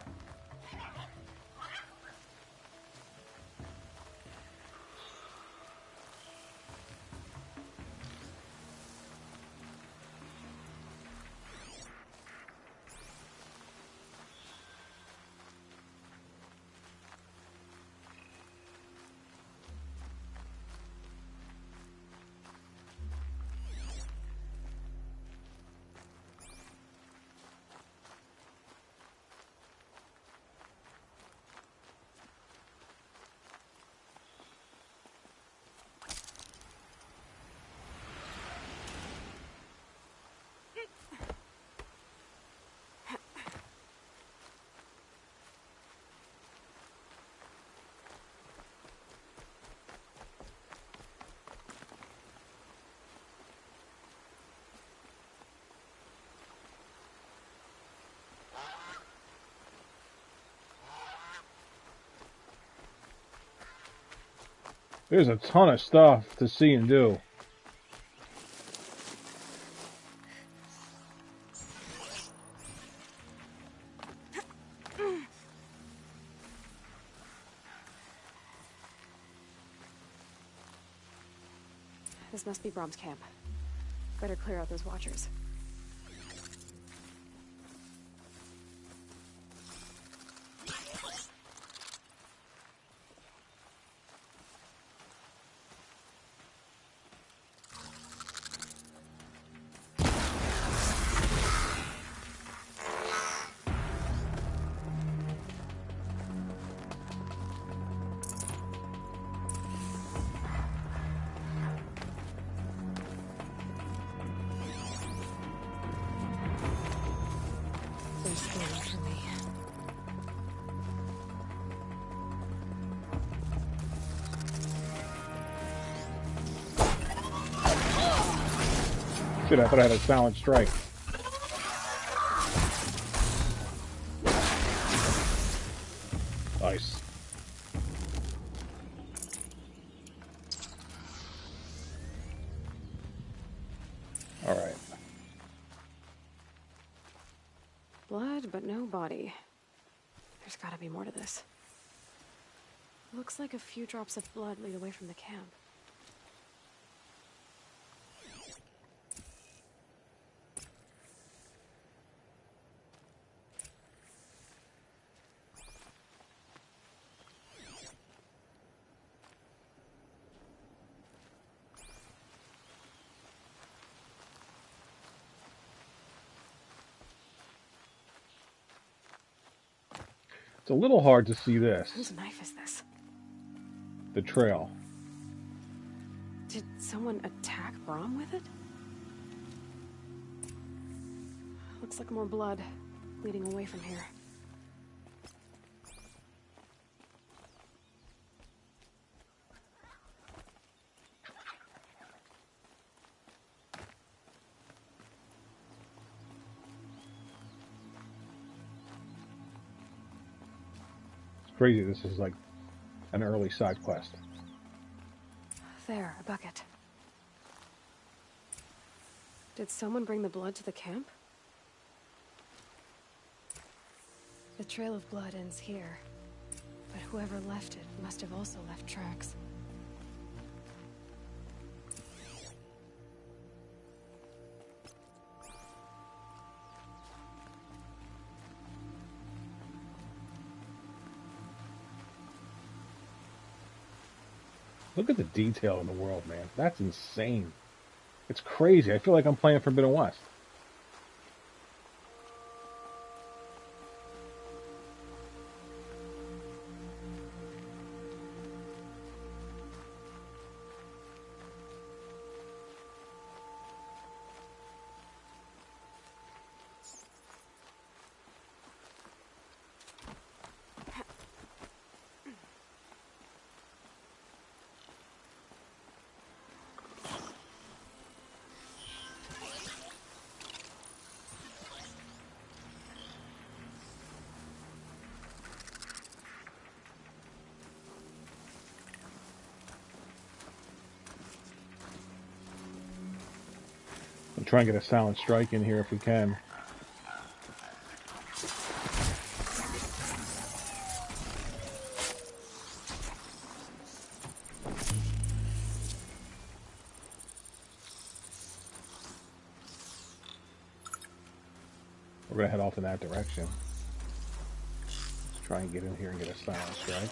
Speaker 1: There's a ton of stuff to see and do.
Speaker 10: This must be Brom's camp. Better clear out those watchers. They're scanning for me.
Speaker 1: Shit, I thought I had a silent strike. Nice. All right.
Speaker 10: Blood, but no body. There's gotta be more to this. Looks like a few drops of blood lead away from the camp.
Speaker 1: It's a little hard to see this.
Speaker 10: Whose knife is this?
Speaker 1: The trail.
Speaker 10: Did someone attack Brom with it? Looks like more blood leading away from here.
Speaker 1: It's crazy. This is like an early side quest.
Speaker 10: There, a bucket. Did someone bring the blood to the camp? The trail of blood ends here, but whoever left it must have also left tracks.
Speaker 1: Look at the detail in the world, man. That's insane. It's crazy. I feel like I'm playing Forbidden West. We'll try and get a silent strike in here if we can. We're going to head off in that direction. Let's try and get in here and get a silent strike.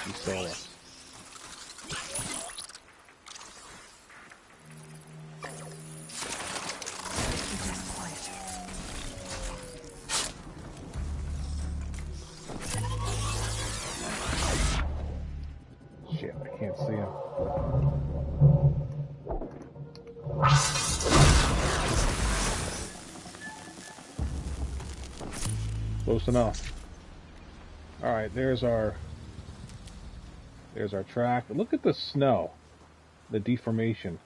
Speaker 1: He saw us. Shit, I can't see him. Close enough. Alright, there's our track. Look at the snow. The deformation.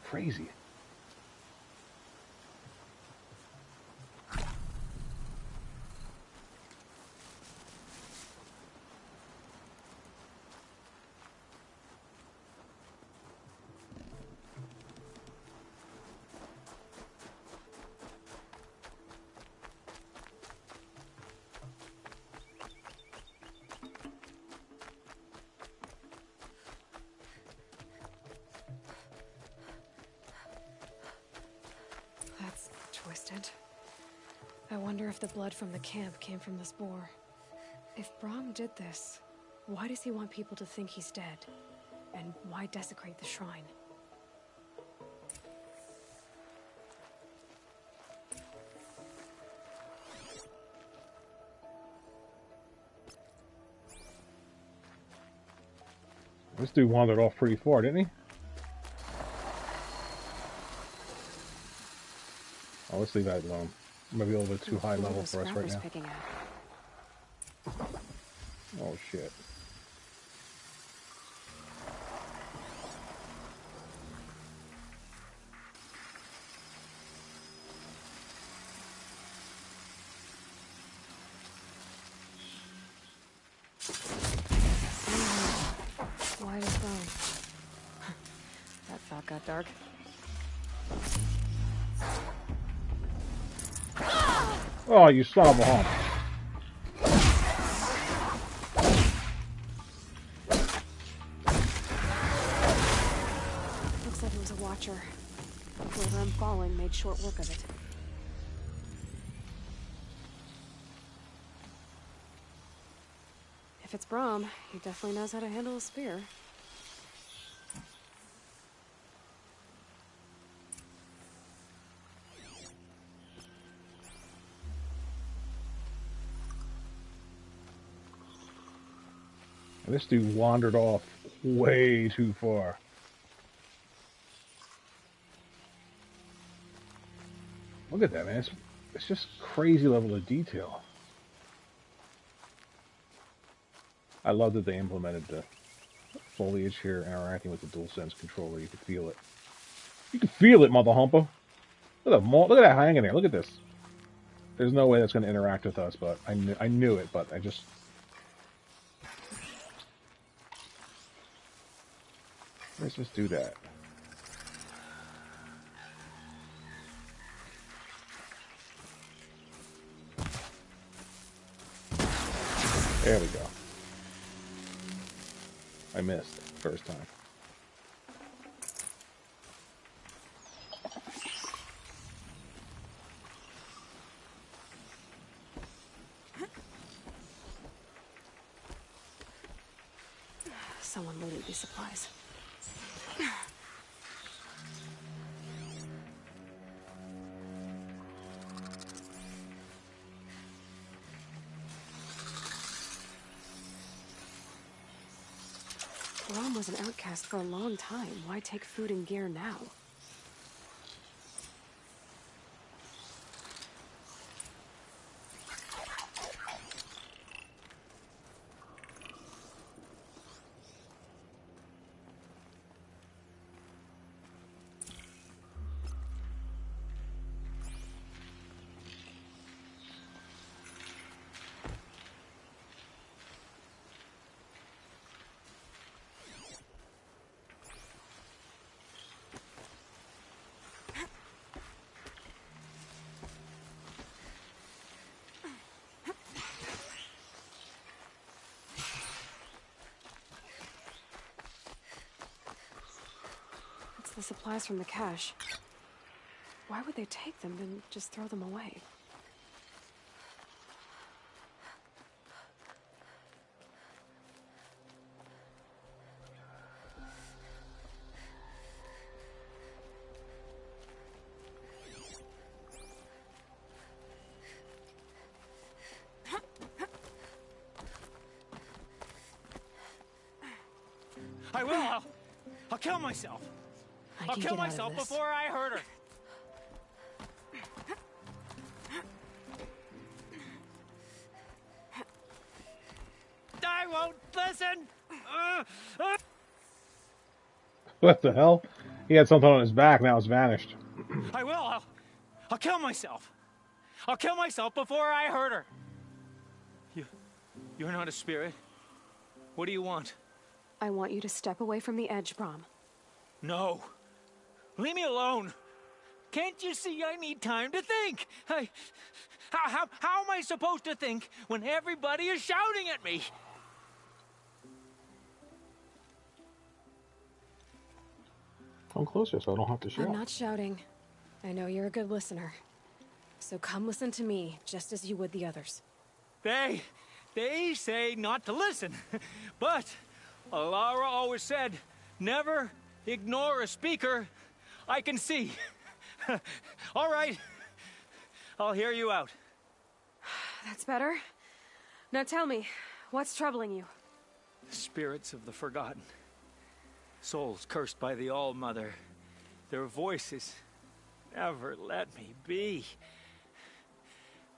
Speaker 1: Crazy.
Speaker 10: Twisted. I wonder if the blood from the camp came from this boar. If Brom did this, why does he want people to think he's dead? And why desecrate the shrine?
Speaker 1: This dude wandered off pretty far, didn't he? Oh, let's leave that alone. Maybe a little bit too high level for us right now. Oh shit.
Speaker 10: Wide as bone. That thought got dark.
Speaker 1: Oh, you son of a hump.
Speaker 10: Looks like it was a watcher. Whoever I'm following made short work of it. If it's Brom, he definitely knows how to handle a spear.
Speaker 1: This dude wandered off Way too far. Look at that, man. It's just crazy level of detail. I love that they implemented the foliage here interacting with the DualSense controller. You can feel it. You can feel it, mother humper. Look at that hanging there. Look at this. There's no way that's going to interact with us, but I knew it, but I just... Let's just do that. There we go. I missed first time.
Speaker 10: Someone looted these supplies. Rom was an outcast for a long time. Why take food and gear now? The supplies from the cache. Why would they take them and just throw them away?
Speaker 13: I will. I'll kill myself. I'll kill myself before I hurt her. I won't listen.
Speaker 1: What the hell? He had something on his back, now it's vanished.
Speaker 13: I will. I'll kill myself. I'll kill myself before I hurt her. You're not a spirit. What do you want?
Speaker 10: I want you to step away from the edge, Brom.
Speaker 13: No. Leave me alone. Can't you see I need time to think? How am I supposed to think when everybody is shouting at me?
Speaker 1: Come closer so I don't have to shout.
Speaker 10: I'm not shouting. I know you're a good listener. So come listen to me, just as you would the others.
Speaker 13: They say not to listen. But Alara always said, never ignore a speaker I can see. All right. I'll hear you out.
Speaker 10: That's better. Now tell me, what's troubling you?
Speaker 13: The spirits of the forgotten. Souls cursed by the All-Mother. Their voices never let me be.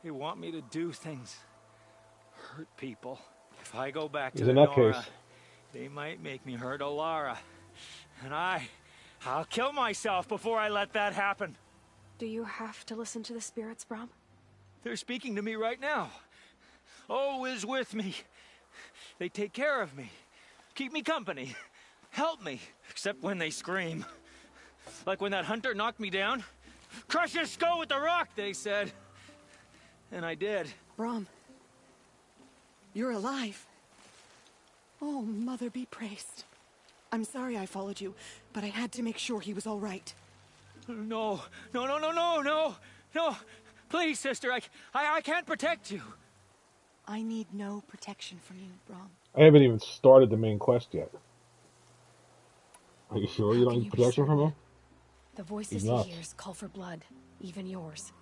Speaker 13: They want me to do things. Hurt people. If I go back to the Nora, they might make me hurt Alara. And I'll kill myself before I let that happen.
Speaker 10: Do you have to listen to the spirits, Brom?
Speaker 13: They're speaking to me right now. O is with me. They take care of me. Keep me company. Help me. Except when they scream. Like when that hunter knocked me down. Crush his skull with the rock, they said. And I did.
Speaker 12: Brom. You're alive. Oh, Mother be praised. I'm sorry I followed you, but I had to make sure he was all right.
Speaker 13: No. Please, sister, I can't protect you.
Speaker 12: I need no protection from you, Brom.
Speaker 1: I haven't even started the main quest yet. Are you sure you don't need protection from him?
Speaker 10: The voices he hears call for blood, even yours.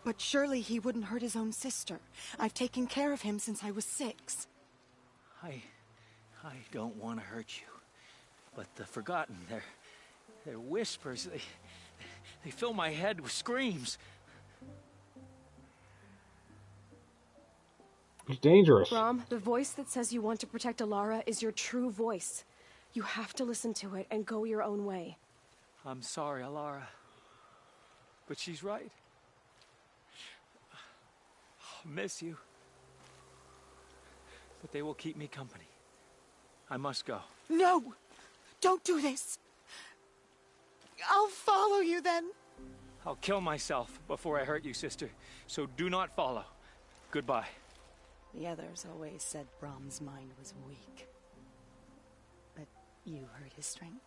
Speaker 12: But surely he wouldn't hurt his own sister. I've taken care of him since I was 6.
Speaker 13: I don't want to hurt you. But the Forgotten, their whispers, they fill my head with screams.
Speaker 1: It's dangerous.
Speaker 10: Brom, the voice that says you want to protect Alara is your true voice. You have to listen to it and go your own way.
Speaker 13: I'm sorry, Alara. But she's right. I'll miss you. But they will keep me company. I must go.
Speaker 12: No! Don't do this! I'll follow you then.
Speaker 13: I'll kill myself before I hurt you, sister. So do not follow. Goodbye.
Speaker 12: The others always said Brom's mind was weak. But you heard his strength.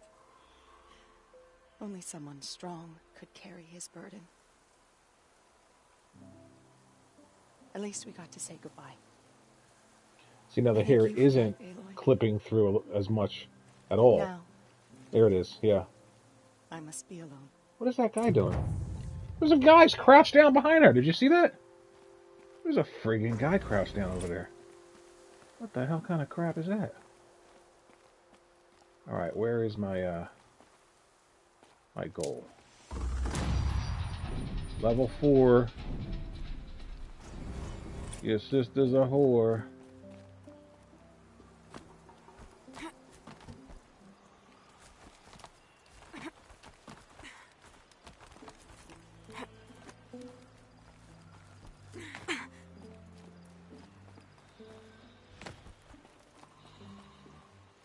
Speaker 12: Only someone strong could carry his burden. At least we got to say goodbye.
Speaker 1: See, now the hair isn't clipping through as much at all.
Speaker 12: Now,
Speaker 1: there it is, yeah.
Speaker 12: I must be alone.
Speaker 1: What is that guy doing? There's a guy crouched down behind her. Did you see that? There's a friggin' guy crouched down over there. What the hell kind of crap is that? Alright, where is my, my goal? Level 4. Your sister's a whore.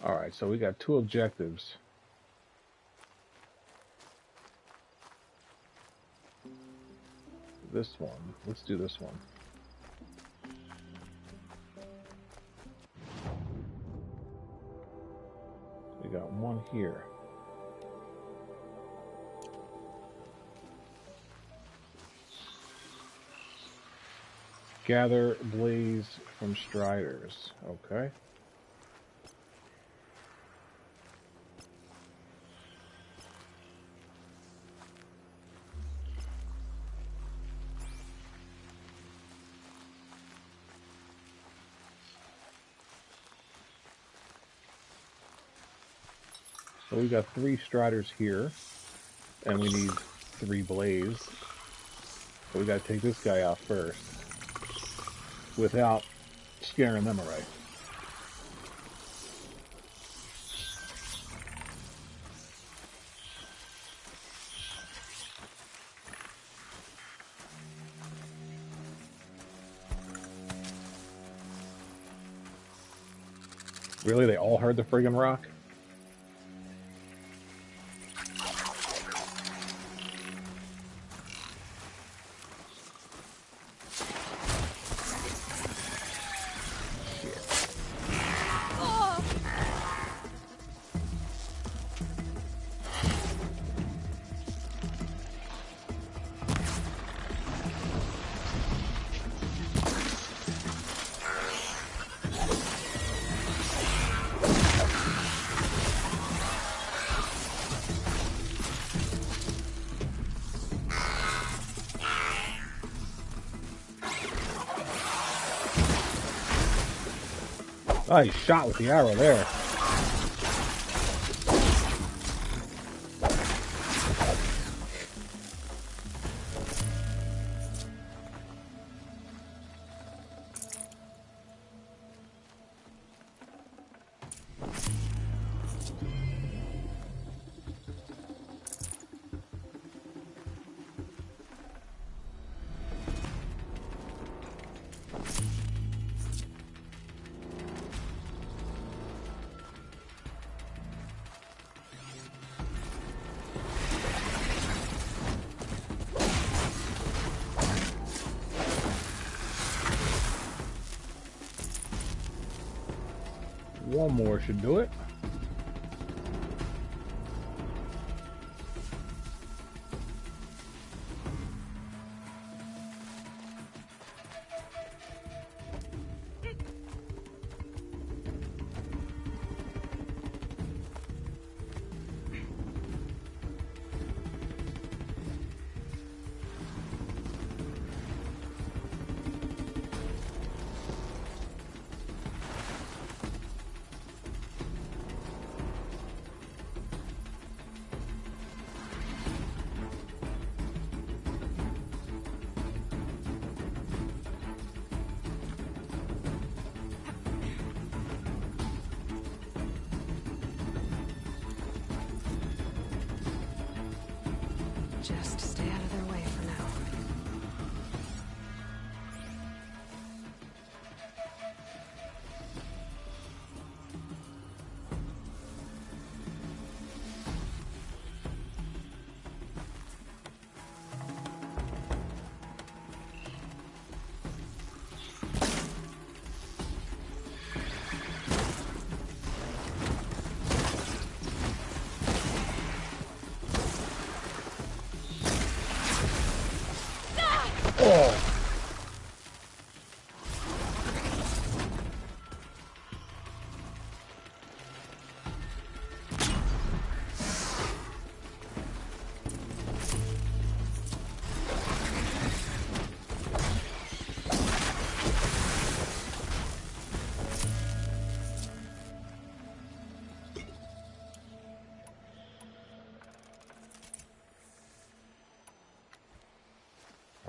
Speaker 1: Alright, so we got 2 objectives. This one. Let's do this one. We got one here. Gather blaze from striders. Okay. So we got 3 striders here, and we need 3 blaze. So we gotta take this guy out first, without scaring them away. Really? They all heard the friggin' rock? Oh, he shot with the arrow there. One more should do it.
Speaker 10: Just stay out of their way for now.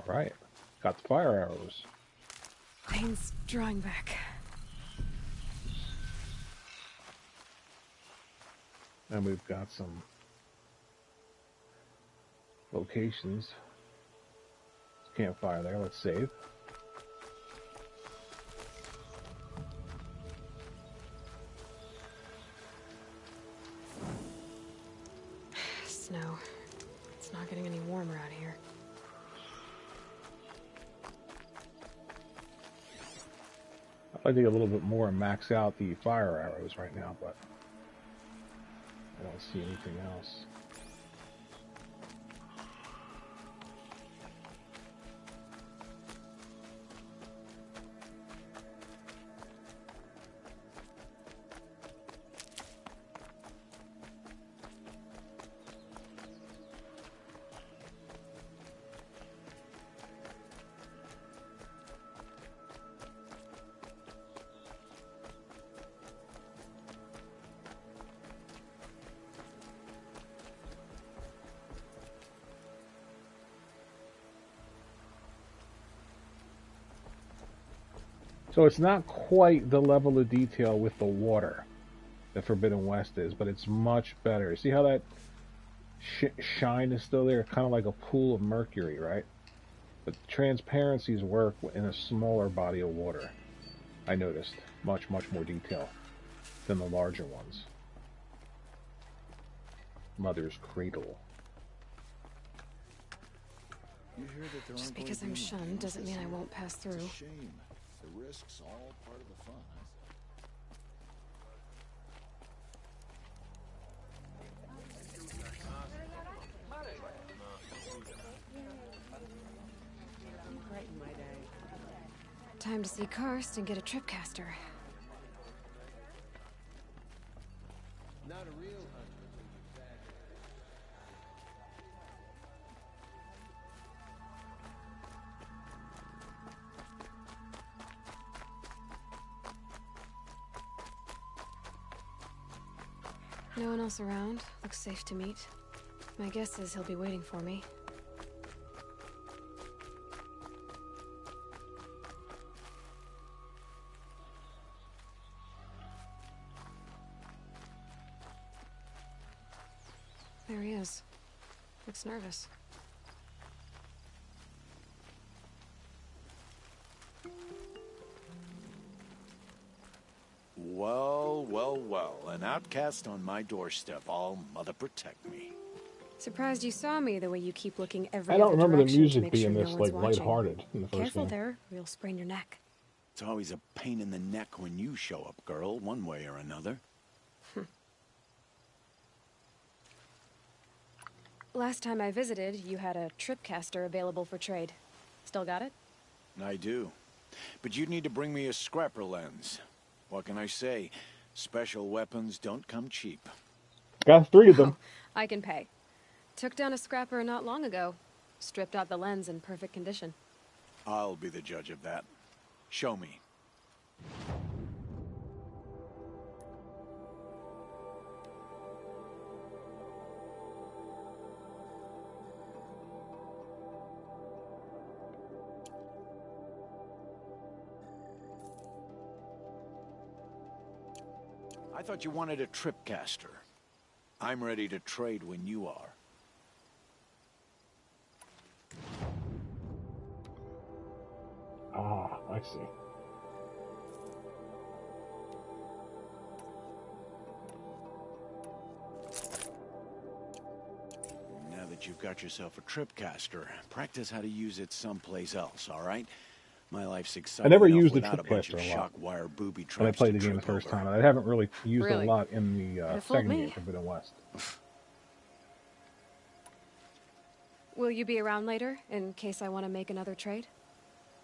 Speaker 1: Alright. Got the fire arrows.
Speaker 10: Pain's drawing back.
Speaker 1: And we've got some locations. Campfire there. Let's save.
Speaker 10: Snow. It's not getting any warmer out here.
Speaker 1: I'd like to get a little bit more and max out the fire arrows right now, but I don't see anything else. So it's not quite the level of detail with the water that Forbidden West is, but it's much better. See how that shine is still there? Kind of like a pool of mercury, right? But transparencies work in a smaller body of water. I noticed much more detail than the larger ones. Mother's Cradle.
Speaker 10: Just because I'm shunned doesn't mean I won't pass through.
Speaker 2: It's a shame. The risk's all part of the fun.
Speaker 10: Time to see Karst and get a tripcaster.
Speaker 2: Not a real
Speaker 10: No one else around. Looks safe to meet. My guess is he'll be waiting for me. There he is. Looks nervous.
Speaker 2: Well, an outcast on my doorstep. All mother protect me.
Speaker 10: Surprised you saw me the way you keep looking every
Speaker 1: I don't
Speaker 10: other
Speaker 1: remember the
Speaker 10: direction to
Speaker 1: music
Speaker 10: make
Speaker 1: being
Speaker 10: sure
Speaker 1: this
Speaker 10: no
Speaker 1: like
Speaker 10: one's watching.
Speaker 1: lighthearted in the first
Speaker 10: Careful
Speaker 1: game.
Speaker 10: there, or you'll sprain your neck.
Speaker 2: It's always a pain in the neck when you show up, girl, one way or another.
Speaker 10: Last time I visited, you had a tripcaster available for trade. Still got it?
Speaker 2: I do. But you'd need to bring me a scrapper lens. What can I say? Special weapons don't come cheap.
Speaker 1: Got 3 of them.
Speaker 10: I can pay. Took down a scrapper not long ago. Stripped out the lens in perfect condition.
Speaker 2: I'll be the judge of that. Show me. I thought you wanted a tripcaster. I'm ready to trade when you are.
Speaker 1: Ah, I see.
Speaker 14: Now that you've got yourself a tripcaster, practice how to use it someplace else, all right? My life's exciting
Speaker 1: I never
Speaker 14: enough
Speaker 1: used the
Speaker 14: without a bunch
Speaker 1: tripcaster
Speaker 14: of
Speaker 1: a lot
Speaker 14: shock wire booby
Speaker 1: when I
Speaker 14: traps
Speaker 1: played
Speaker 14: to
Speaker 1: the game the
Speaker 14: trip
Speaker 1: first
Speaker 14: over.
Speaker 1: time, and I haven't really used it
Speaker 10: Really?
Speaker 1: a lot in the
Speaker 10: Could have fooled
Speaker 1: second
Speaker 10: me.
Speaker 1: game, Forbidden West.
Speaker 10: Will you be around later, in case I want to make another trade?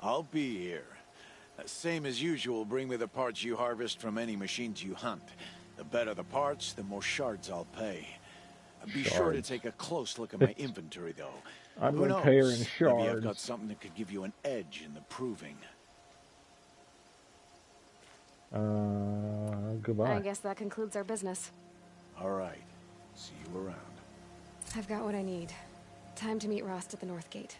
Speaker 14: I'll be here. Same as usual, bring me the parts you harvest from any machines you hunt. The better the parts, the more shards I'll pay. Be sure to
Speaker 1: Shards.
Speaker 14: take a close look at my inventory, though.
Speaker 1: I'm
Speaker 14: Who
Speaker 1: going to pay her in
Speaker 14: knows?
Speaker 1: shards.
Speaker 14: Maybe I've got something that could give you an edge in the proving.
Speaker 1: Goodbye.
Speaker 10: I guess that concludes our business.
Speaker 14: All right. See you around.
Speaker 10: I've got what I need. Time to meet Rost at the North Gate.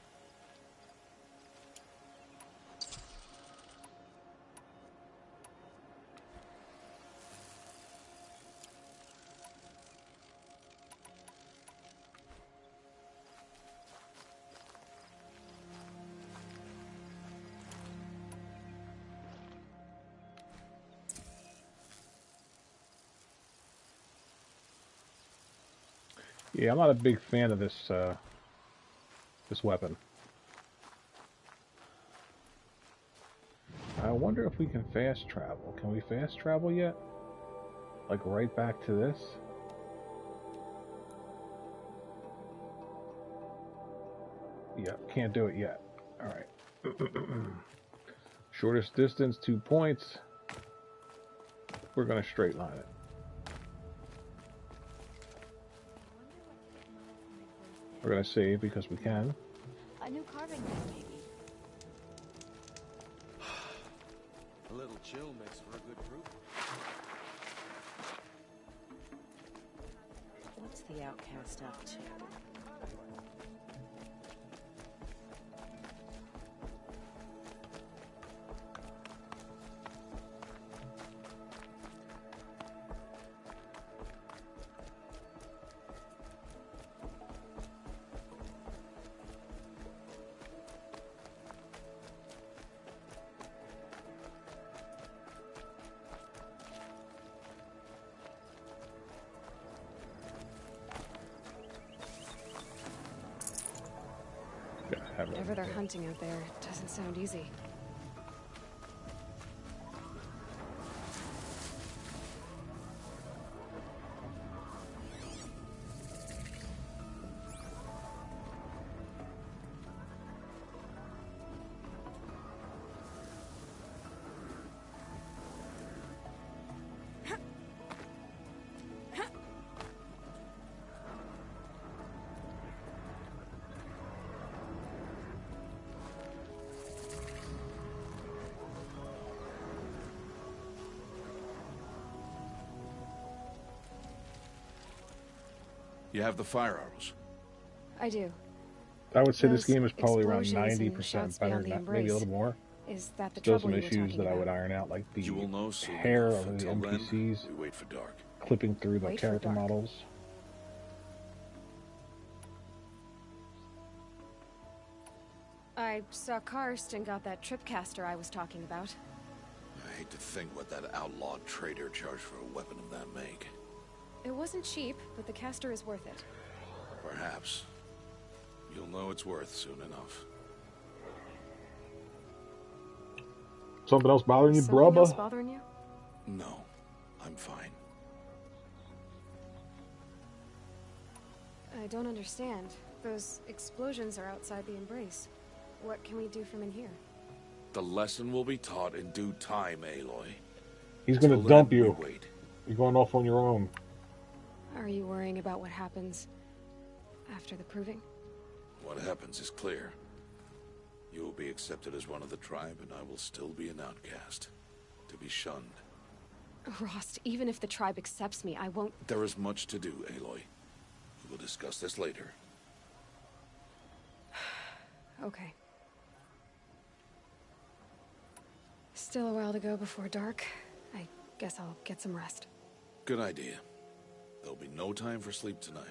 Speaker 1: Yeah, I'm not a big fan of this this weapon. I wonder if we can fast travel. Can we fast travel yet? Like right back to this? Yeah, can't do it yet. Alright. Shortest distance, 2 points. We're going to straight line it. We're going to save because we can.
Speaker 11: A new carving knife, maybe.
Speaker 15: A little chill makes for a good proof.
Speaker 5: What's the outcast up to?
Speaker 10: Whatever they're hunting out there doesn't sound easy.
Speaker 2: You have the fire arrows.
Speaker 10: I do.
Speaker 1: I would say this
Speaker 10: Those
Speaker 1: game is probably around
Speaker 10: explosions and
Speaker 1: 90%
Speaker 10: shouts
Speaker 1: better,
Speaker 10: beyond the
Speaker 1: not, maybe a little more.
Speaker 10: Is that the
Speaker 1: Still
Speaker 10: trouble
Speaker 1: some
Speaker 10: you were
Speaker 1: issues
Speaker 10: talking
Speaker 1: that I would
Speaker 10: about?
Speaker 1: iron out, like the
Speaker 2: You will know soon
Speaker 1: hair
Speaker 2: enough.
Speaker 1: of the
Speaker 2: Until
Speaker 1: NPCs,
Speaker 2: then, we wait for dark.
Speaker 1: clipping through the
Speaker 10: Wait for
Speaker 1: character
Speaker 10: dark.
Speaker 1: models.
Speaker 10: I saw Karst and got that tripcaster I was talking about.
Speaker 2: I hate to think what that outlawed trader charged for a weapon of that make.
Speaker 10: It wasn't cheap, but the caster is worth it.
Speaker 2: Perhaps. You'll know it's worth soon enough.
Speaker 1: Something else bothering you,
Speaker 10: Something else
Speaker 1: brubba?
Speaker 10: bothering you?
Speaker 2: No, I'm fine.
Speaker 10: I don't understand. Those explosions are outside the embrace. What can we do from in here?
Speaker 2: The lesson will be taught in due time, Aloy.
Speaker 1: He's gonna
Speaker 2: Till
Speaker 1: dump
Speaker 2: then,
Speaker 1: you.
Speaker 2: we wait.
Speaker 1: You're going off on your own.
Speaker 10: Are you worrying about what happens after the proving?
Speaker 2: What happens is clear. You will be accepted as one of the tribe, and I will still be an outcast. To be shunned.
Speaker 10: Rost, even if the tribe accepts me, I won't...
Speaker 2: There is much to do, Aloy. We will discuss this later.
Speaker 10: Okay. Still a while to go before dark. I guess I'll get some rest.
Speaker 2: Good idea. There'll be no time for sleep tonight.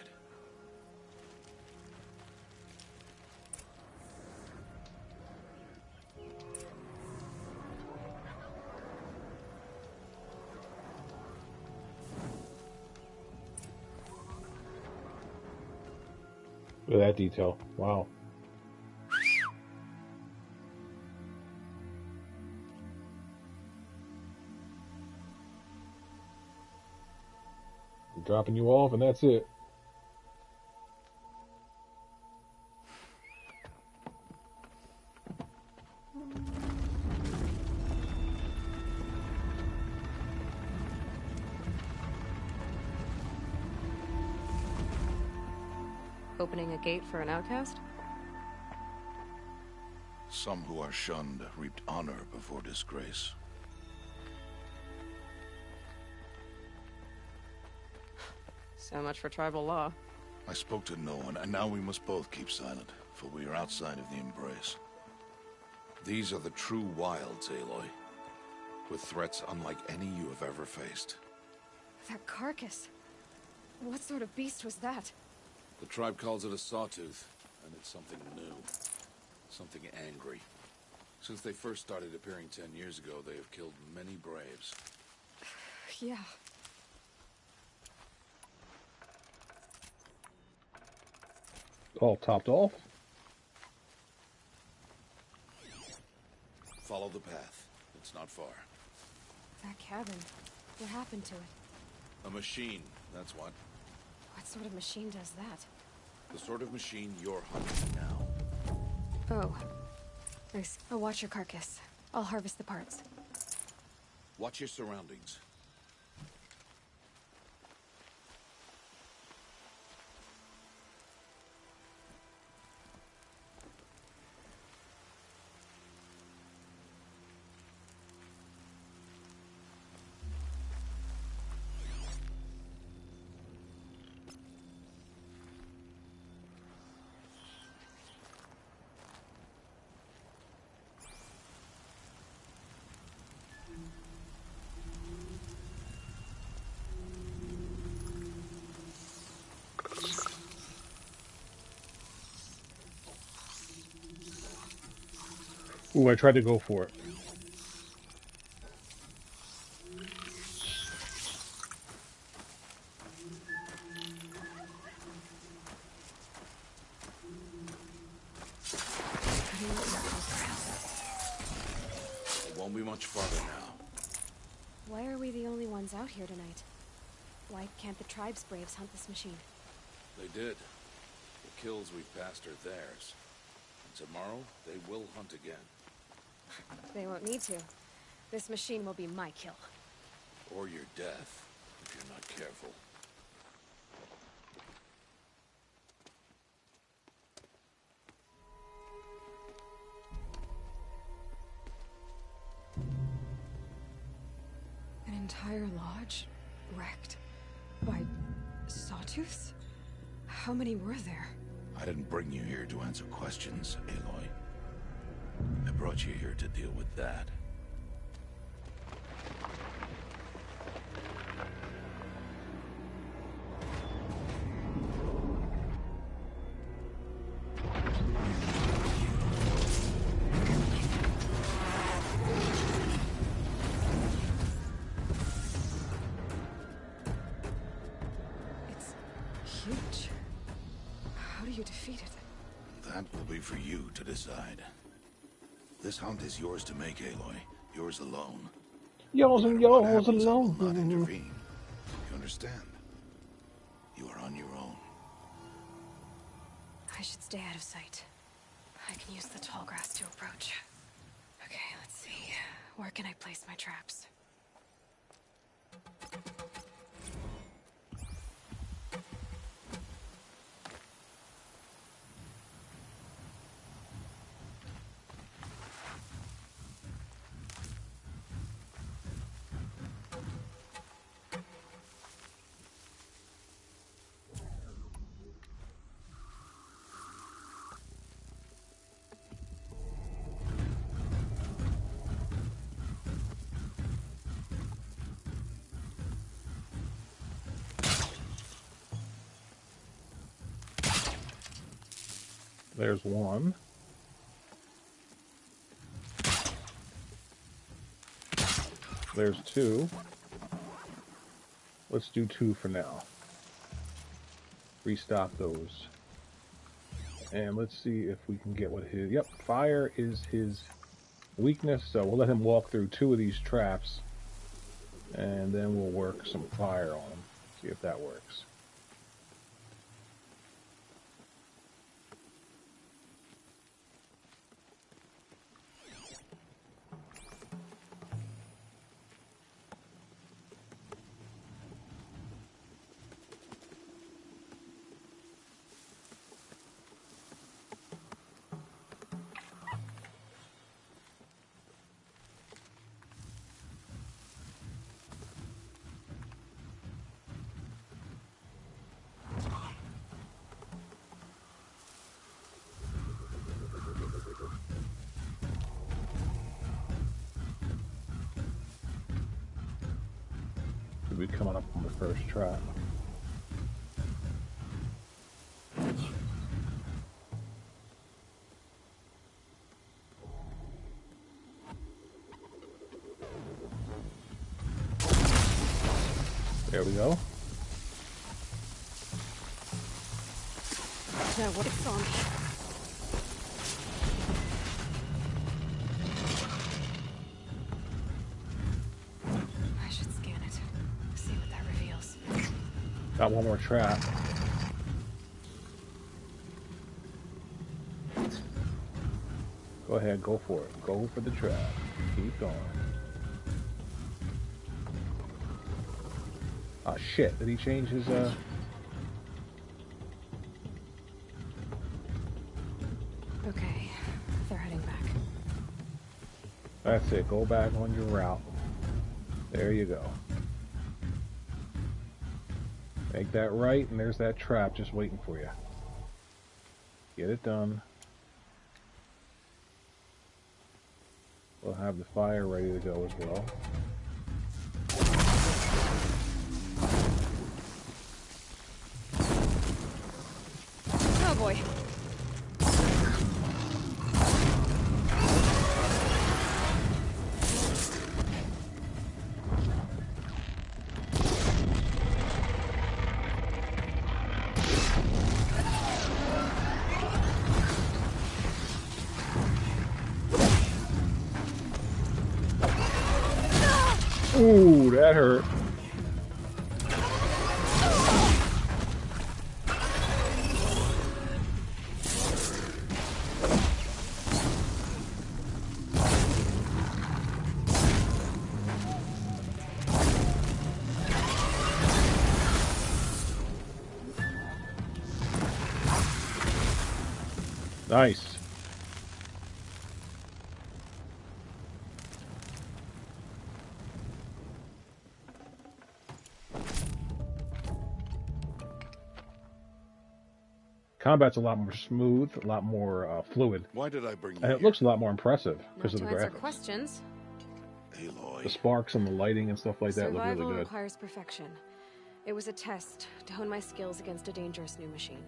Speaker 1: at that detail. Wow. I'm dropping you off, and that's it.
Speaker 10: Opening a gate for an outcast?
Speaker 2: Some who are shunned reaped honor before disgrace.
Speaker 10: So much for tribal law.
Speaker 2: I spoke to no one, and now we must both keep silent, for we are outside of the embrace. These are the true wilds, Aloy, with threats unlike any you have ever faced.
Speaker 10: That carcass. What sort of beast was that?
Speaker 15: The tribe calls it a sawtooth, and it's something new. Something angry. Since they first started appearing 10 years ago, they have killed many braves.
Speaker 10: Yeah.
Speaker 1: All topped off.
Speaker 15: Follow the path. It's not far.
Speaker 10: That cabin. What happened to it?
Speaker 15: A machine, that's what.
Speaker 10: What sort of machine does that?
Speaker 15: The sort of machine you're hunting now.
Speaker 10: Oh. Nice. I'll watch your carcass. I'll harvest the parts.
Speaker 15: Watch your surroundings.
Speaker 1: Ooh, I tried to go for it.
Speaker 15: It won't be much farther now.
Speaker 10: Why are we the only ones out here tonight? Why can't the tribe's braves hunt this machine?
Speaker 15: They did. The kills we've passed are theirs. And tomorrow, they will hunt again.
Speaker 10: They won't need to. This machine will be my kill.
Speaker 15: Or your death, if you're not careful.
Speaker 10: An entire lodge wrecked by sawtooths? How many were there?
Speaker 2: I didn't bring you here to answer questions, Aloy. I brought you here to deal with that.
Speaker 10: It's huge. How do you defeat it?
Speaker 2: That will be for you to decide. This hunt is yours to make, Aloy. Yours alone.
Speaker 1: Yours and
Speaker 2: No matter what
Speaker 1: yours
Speaker 2: happens, I will
Speaker 1: alone.
Speaker 2: not intervene. You understand? You are on your own.
Speaker 10: I should stay out of sight. I can use the tall grass to approach. Okay, let's see. Where can I place my traps?
Speaker 1: There's one. There's two. Let's do two for now. Restock those. And let's see if we can get what his... Yep, fire is his weakness, so we'll let him walk through 2 of these traps, and then we'll work some fire on him. See if that works. Should be coming up on the first trap. There we go.
Speaker 10: No, what it's on. I should scan it. See what that reveals.
Speaker 1: Got one more trap. Go ahead, go for it. Go for the trap. Keep going. Oh shit, did he change his
Speaker 10: Okay, they're heading back.
Speaker 1: That's it, go back on your route. There you go. Make that right, and there's that trap just waiting for you. Get it done. We'll have the fire ready to go as well.
Speaker 10: Oh boy.
Speaker 1: Ooh, that hurt. Nice. Combat's a lot more smooth, a lot more fluid.
Speaker 15: Why did I bring you
Speaker 1: and it looks a lot more impressive because of the
Speaker 10: Not to answer
Speaker 1: graphics.
Speaker 10: questions.
Speaker 15: Aloy.
Speaker 1: The sparks and the lighting and stuff like that look
Speaker 10: Survival
Speaker 1: really good.
Speaker 10: requires perfection. It was a test to hone my skills against a dangerous new machine.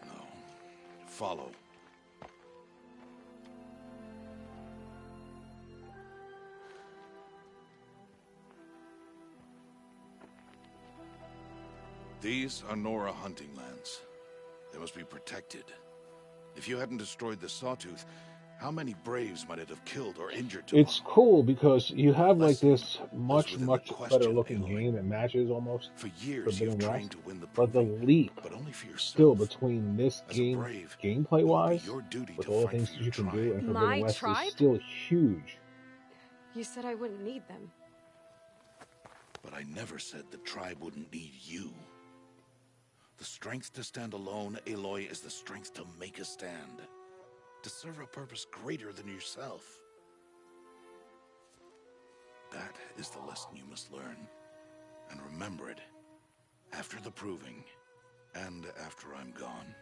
Speaker 15: No. Follow. These are Nora hunting lands. They must be protected. If you hadn't destroyed the Sawtooth, how many Braves might it have killed or injured to
Speaker 1: It's cool because you have like this much
Speaker 15: within the
Speaker 1: better
Speaker 15: question,
Speaker 1: looking
Speaker 15: Aloy.
Speaker 1: game that matches almost
Speaker 15: For years
Speaker 1: Forbidden
Speaker 15: you've
Speaker 1: West.
Speaker 15: trained to win the
Speaker 1: But the
Speaker 15: proving,
Speaker 1: leap
Speaker 15: but only for yourself.
Speaker 1: still between this
Speaker 15: As a
Speaker 1: game
Speaker 15: brave,
Speaker 1: gameplay wise
Speaker 15: your duty
Speaker 1: with
Speaker 15: to
Speaker 1: all the
Speaker 15: fight
Speaker 1: things
Speaker 15: for
Speaker 1: that
Speaker 15: your
Speaker 1: you can do
Speaker 15: tribe.
Speaker 1: and Forbidden
Speaker 10: My
Speaker 1: West
Speaker 10: tribe?
Speaker 1: is still huge.
Speaker 10: You said I wouldn't need them.
Speaker 15: But I never said the tribe wouldn't need you. The strength to stand alone, Aloy, is the strength to make a stand. To serve a purpose greater than yourself. That is the lesson you must learn. And remember it. After the proving. And after I'm gone.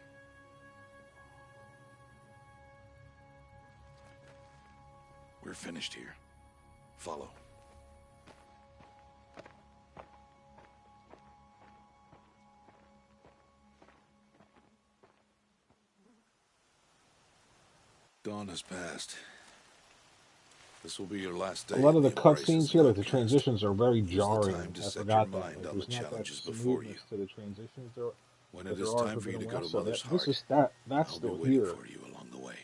Speaker 15: We're finished here. Follow. Dawn has passed. This will be your last day.
Speaker 1: A lot of the
Speaker 15: at Embraces
Speaker 1: cutscenes here, like the
Speaker 15: Outcast.
Speaker 1: transitions, are very
Speaker 15: Use the
Speaker 1: jarring.
Speaker 15: time to
Speaker 1: I
Speaker 15: set
Speaker 1: forgot
Speaker 15: your
Speaker 1: that.
Speaker 15: mind
Speaker 1: Like,
Speaker 15: on the
Speaker 1: there's not that
Speaker 15: challenges before you.
Speaker 1: smoothness to the transitions. They're
Speaker 15: When
Speaker 1: But
Speaker 15: it
Speaker 1: there
Speaker 15: is
Speaker 1: are
Speaker 15: time for you to
Speaker 1: Forbidden
Speaker 15: go
Speaker 1: West,
Speaker 15: to
Speaker 1: so
Speaker 15: Mother's
Speaker 1: this
Speaker 15: Heart,
Speaker 1: is that's
Speaker 15: I'll
Speaker 1: still
Speaker 15: be waiting
Speaker 1: here.
Speaker 15: for you along the way.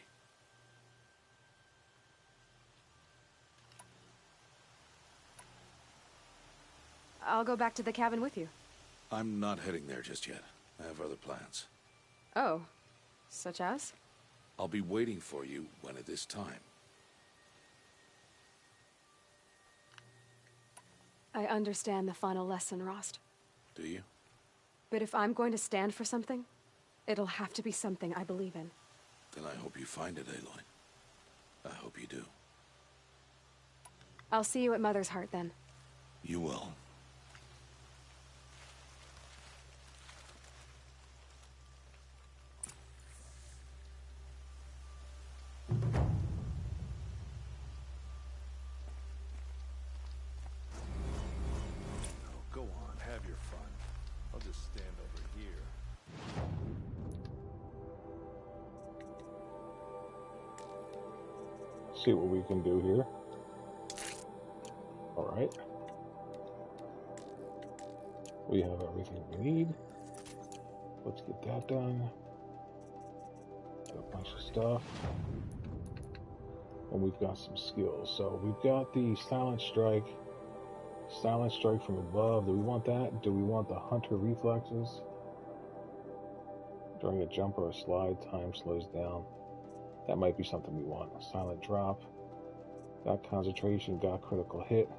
Speaker 10: I'll go back to the cabin with you.
Speaker 15: I'm not heading there just yet. I have other plans.
Speaker 10: Oh, such as?
Speaker 15: I'll be waiting for you when it is time.
Speaker 10: I understand the final lesson, Rost.
Speaker 15: Do you?
Speaker 10: But if I'm going to stand for something, it'll have to be something I believe in.
Speaker 15: Then I hope you find it, Aloy. I hope you do.
Speaker 10: I'll see you at Mother's Heart then.
Speaker 15: You will.
Speaker 9: Go on, have your fun. I'll just stand over here.
Speaker 1: See what we can do here. All right. We have everything we need. Let's get that done. Got a bunch of stuff. And we've got some skills. So we've got the Silent Strike. Silent Strike from above. Do we want that? Do we want the Hunter Reflexes? During a jump or a slide, time slows down. That might be something we want. Silent Drop. Got concentration, got critical hit.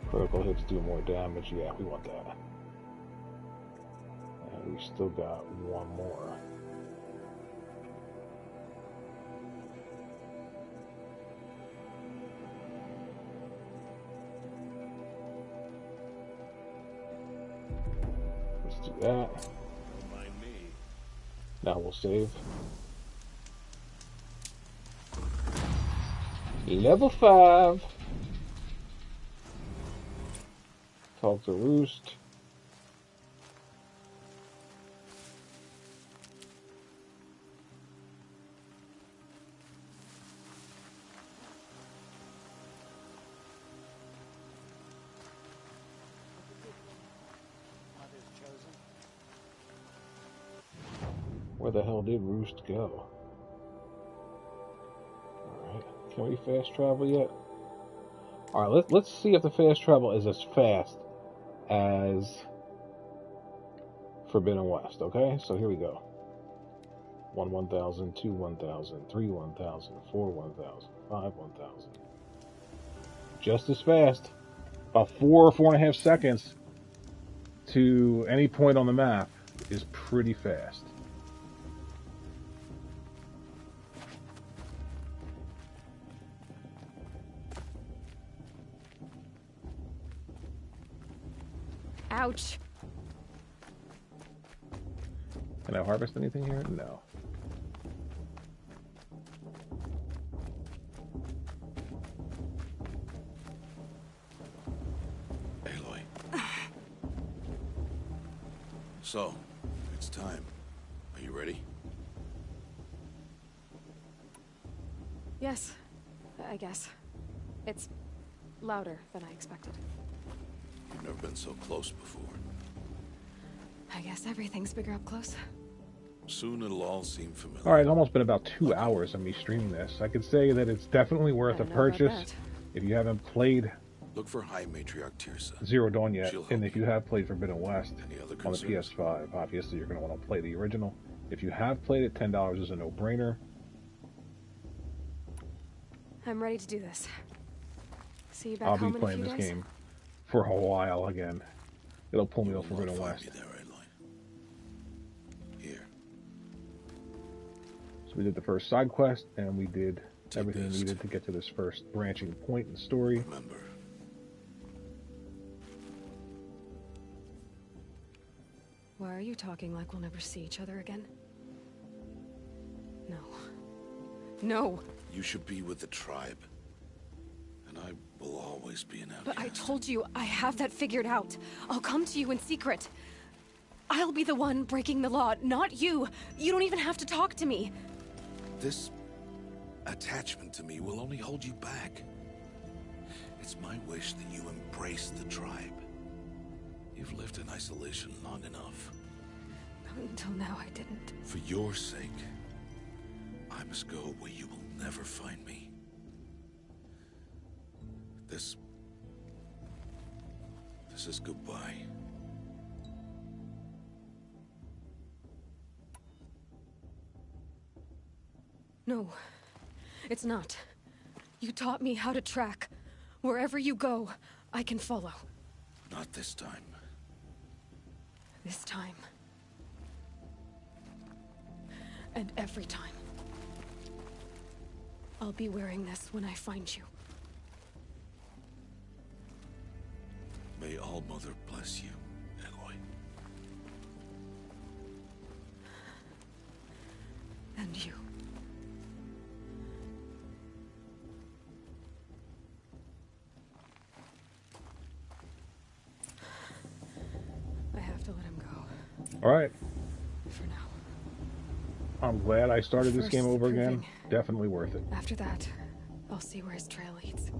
Speaker 1: Critical hits do more damage. Yeah, we want that. And we still got one more. Let's do that.
Speaker 9: Don't mind me.
Speaker 1: Now we'll save. Level 5. Talk to Roost. Where the hell did Roost go? Alright, can we fast travel yet? Alright, let's see if the fast travel is as fast as Forbidden West, okay? So here we go. 1 1000, 2 1000, 3 1000, 4 1000, 5 1000. Just as fast. About 4 or 4.5 seconds to any point on the map is pretty fast.
Speaker 10: Ouch.
Speaker 1: Can I harvest anything here? No.
Speaker 15: Aloy. So, it's time. Are you ready?
Speaker 10: Yes, I guess. It's louder than I expected.
Speaker 15: You've never been so close before.
Speaker 10: I guess everything's bigger up close.
Speaker 15: Soon it'll all seem familiar.
Speaker 1: Alright, it's almost been about 2 hours of me streaming this. I could say that it's definitely worth a purchase if you haven't played
Speaker 15: Look for High Matriarch Tirsa.
Speaker 1: Zero Dawn yet, and if you have played Forbidden West on the
Speaker 15: concerns?
Speaker 1: PS5, obviously you're going to want to play the original. If you have played it, $10 is a no-brainer.
Speaker 10: I'm ready to do this. See you back
Speaker 1: I'll
Speaker 10: home
Speaker 1: be
Speaker 10: in a
Speaker 1: playing
Speaker 10: few
Speaker 1: this
Speaker 10: days?
Speaker 1: game for a while again. It'll pull me off Forbidden West. So we did the first side quest, and we did everything needed to get to this first branching point in the story.
Speaker 15: Remember.
Speaker 10: Why are you talking like we'll never see each other again? No. No!
Speaker 15: You should be with the tribe. And I will always be an outcast.
Speaker 10: But I told you, I have that figured out. I'll come to you in secret. I'll be the one breaking the law, not you. You don't even have to talk to me.
Speaker 15: This attachment to me will only hold you back. It's my wish that you embrace the tribe. You've lived in isolation long enough.
Speaker 10: Until now, I didn't.
Speaker 15: For your sake, I must go where you will never find me. This is goodbye.
Speaker 10: No, it's not. You taught me how to track. Wherever you go, I can follow.
Speaker 15: Not this time.
Speaker 10: This time. And every time. I'll be wearing this when I find you.
Speaker 15: May All Mother bless you, Aloy.
Speaker 10: And you. I have to let him go.
Speaker 1: All right.
Speaker 10: For now.
Speaker 1: I'm glad I started this
Speaker 10: First,
Speaker 1: game over again.
Speaker 10: proving.
Speaker 1: Definitely worth it.
Speaker 10: After that, I'll see where his trail leads.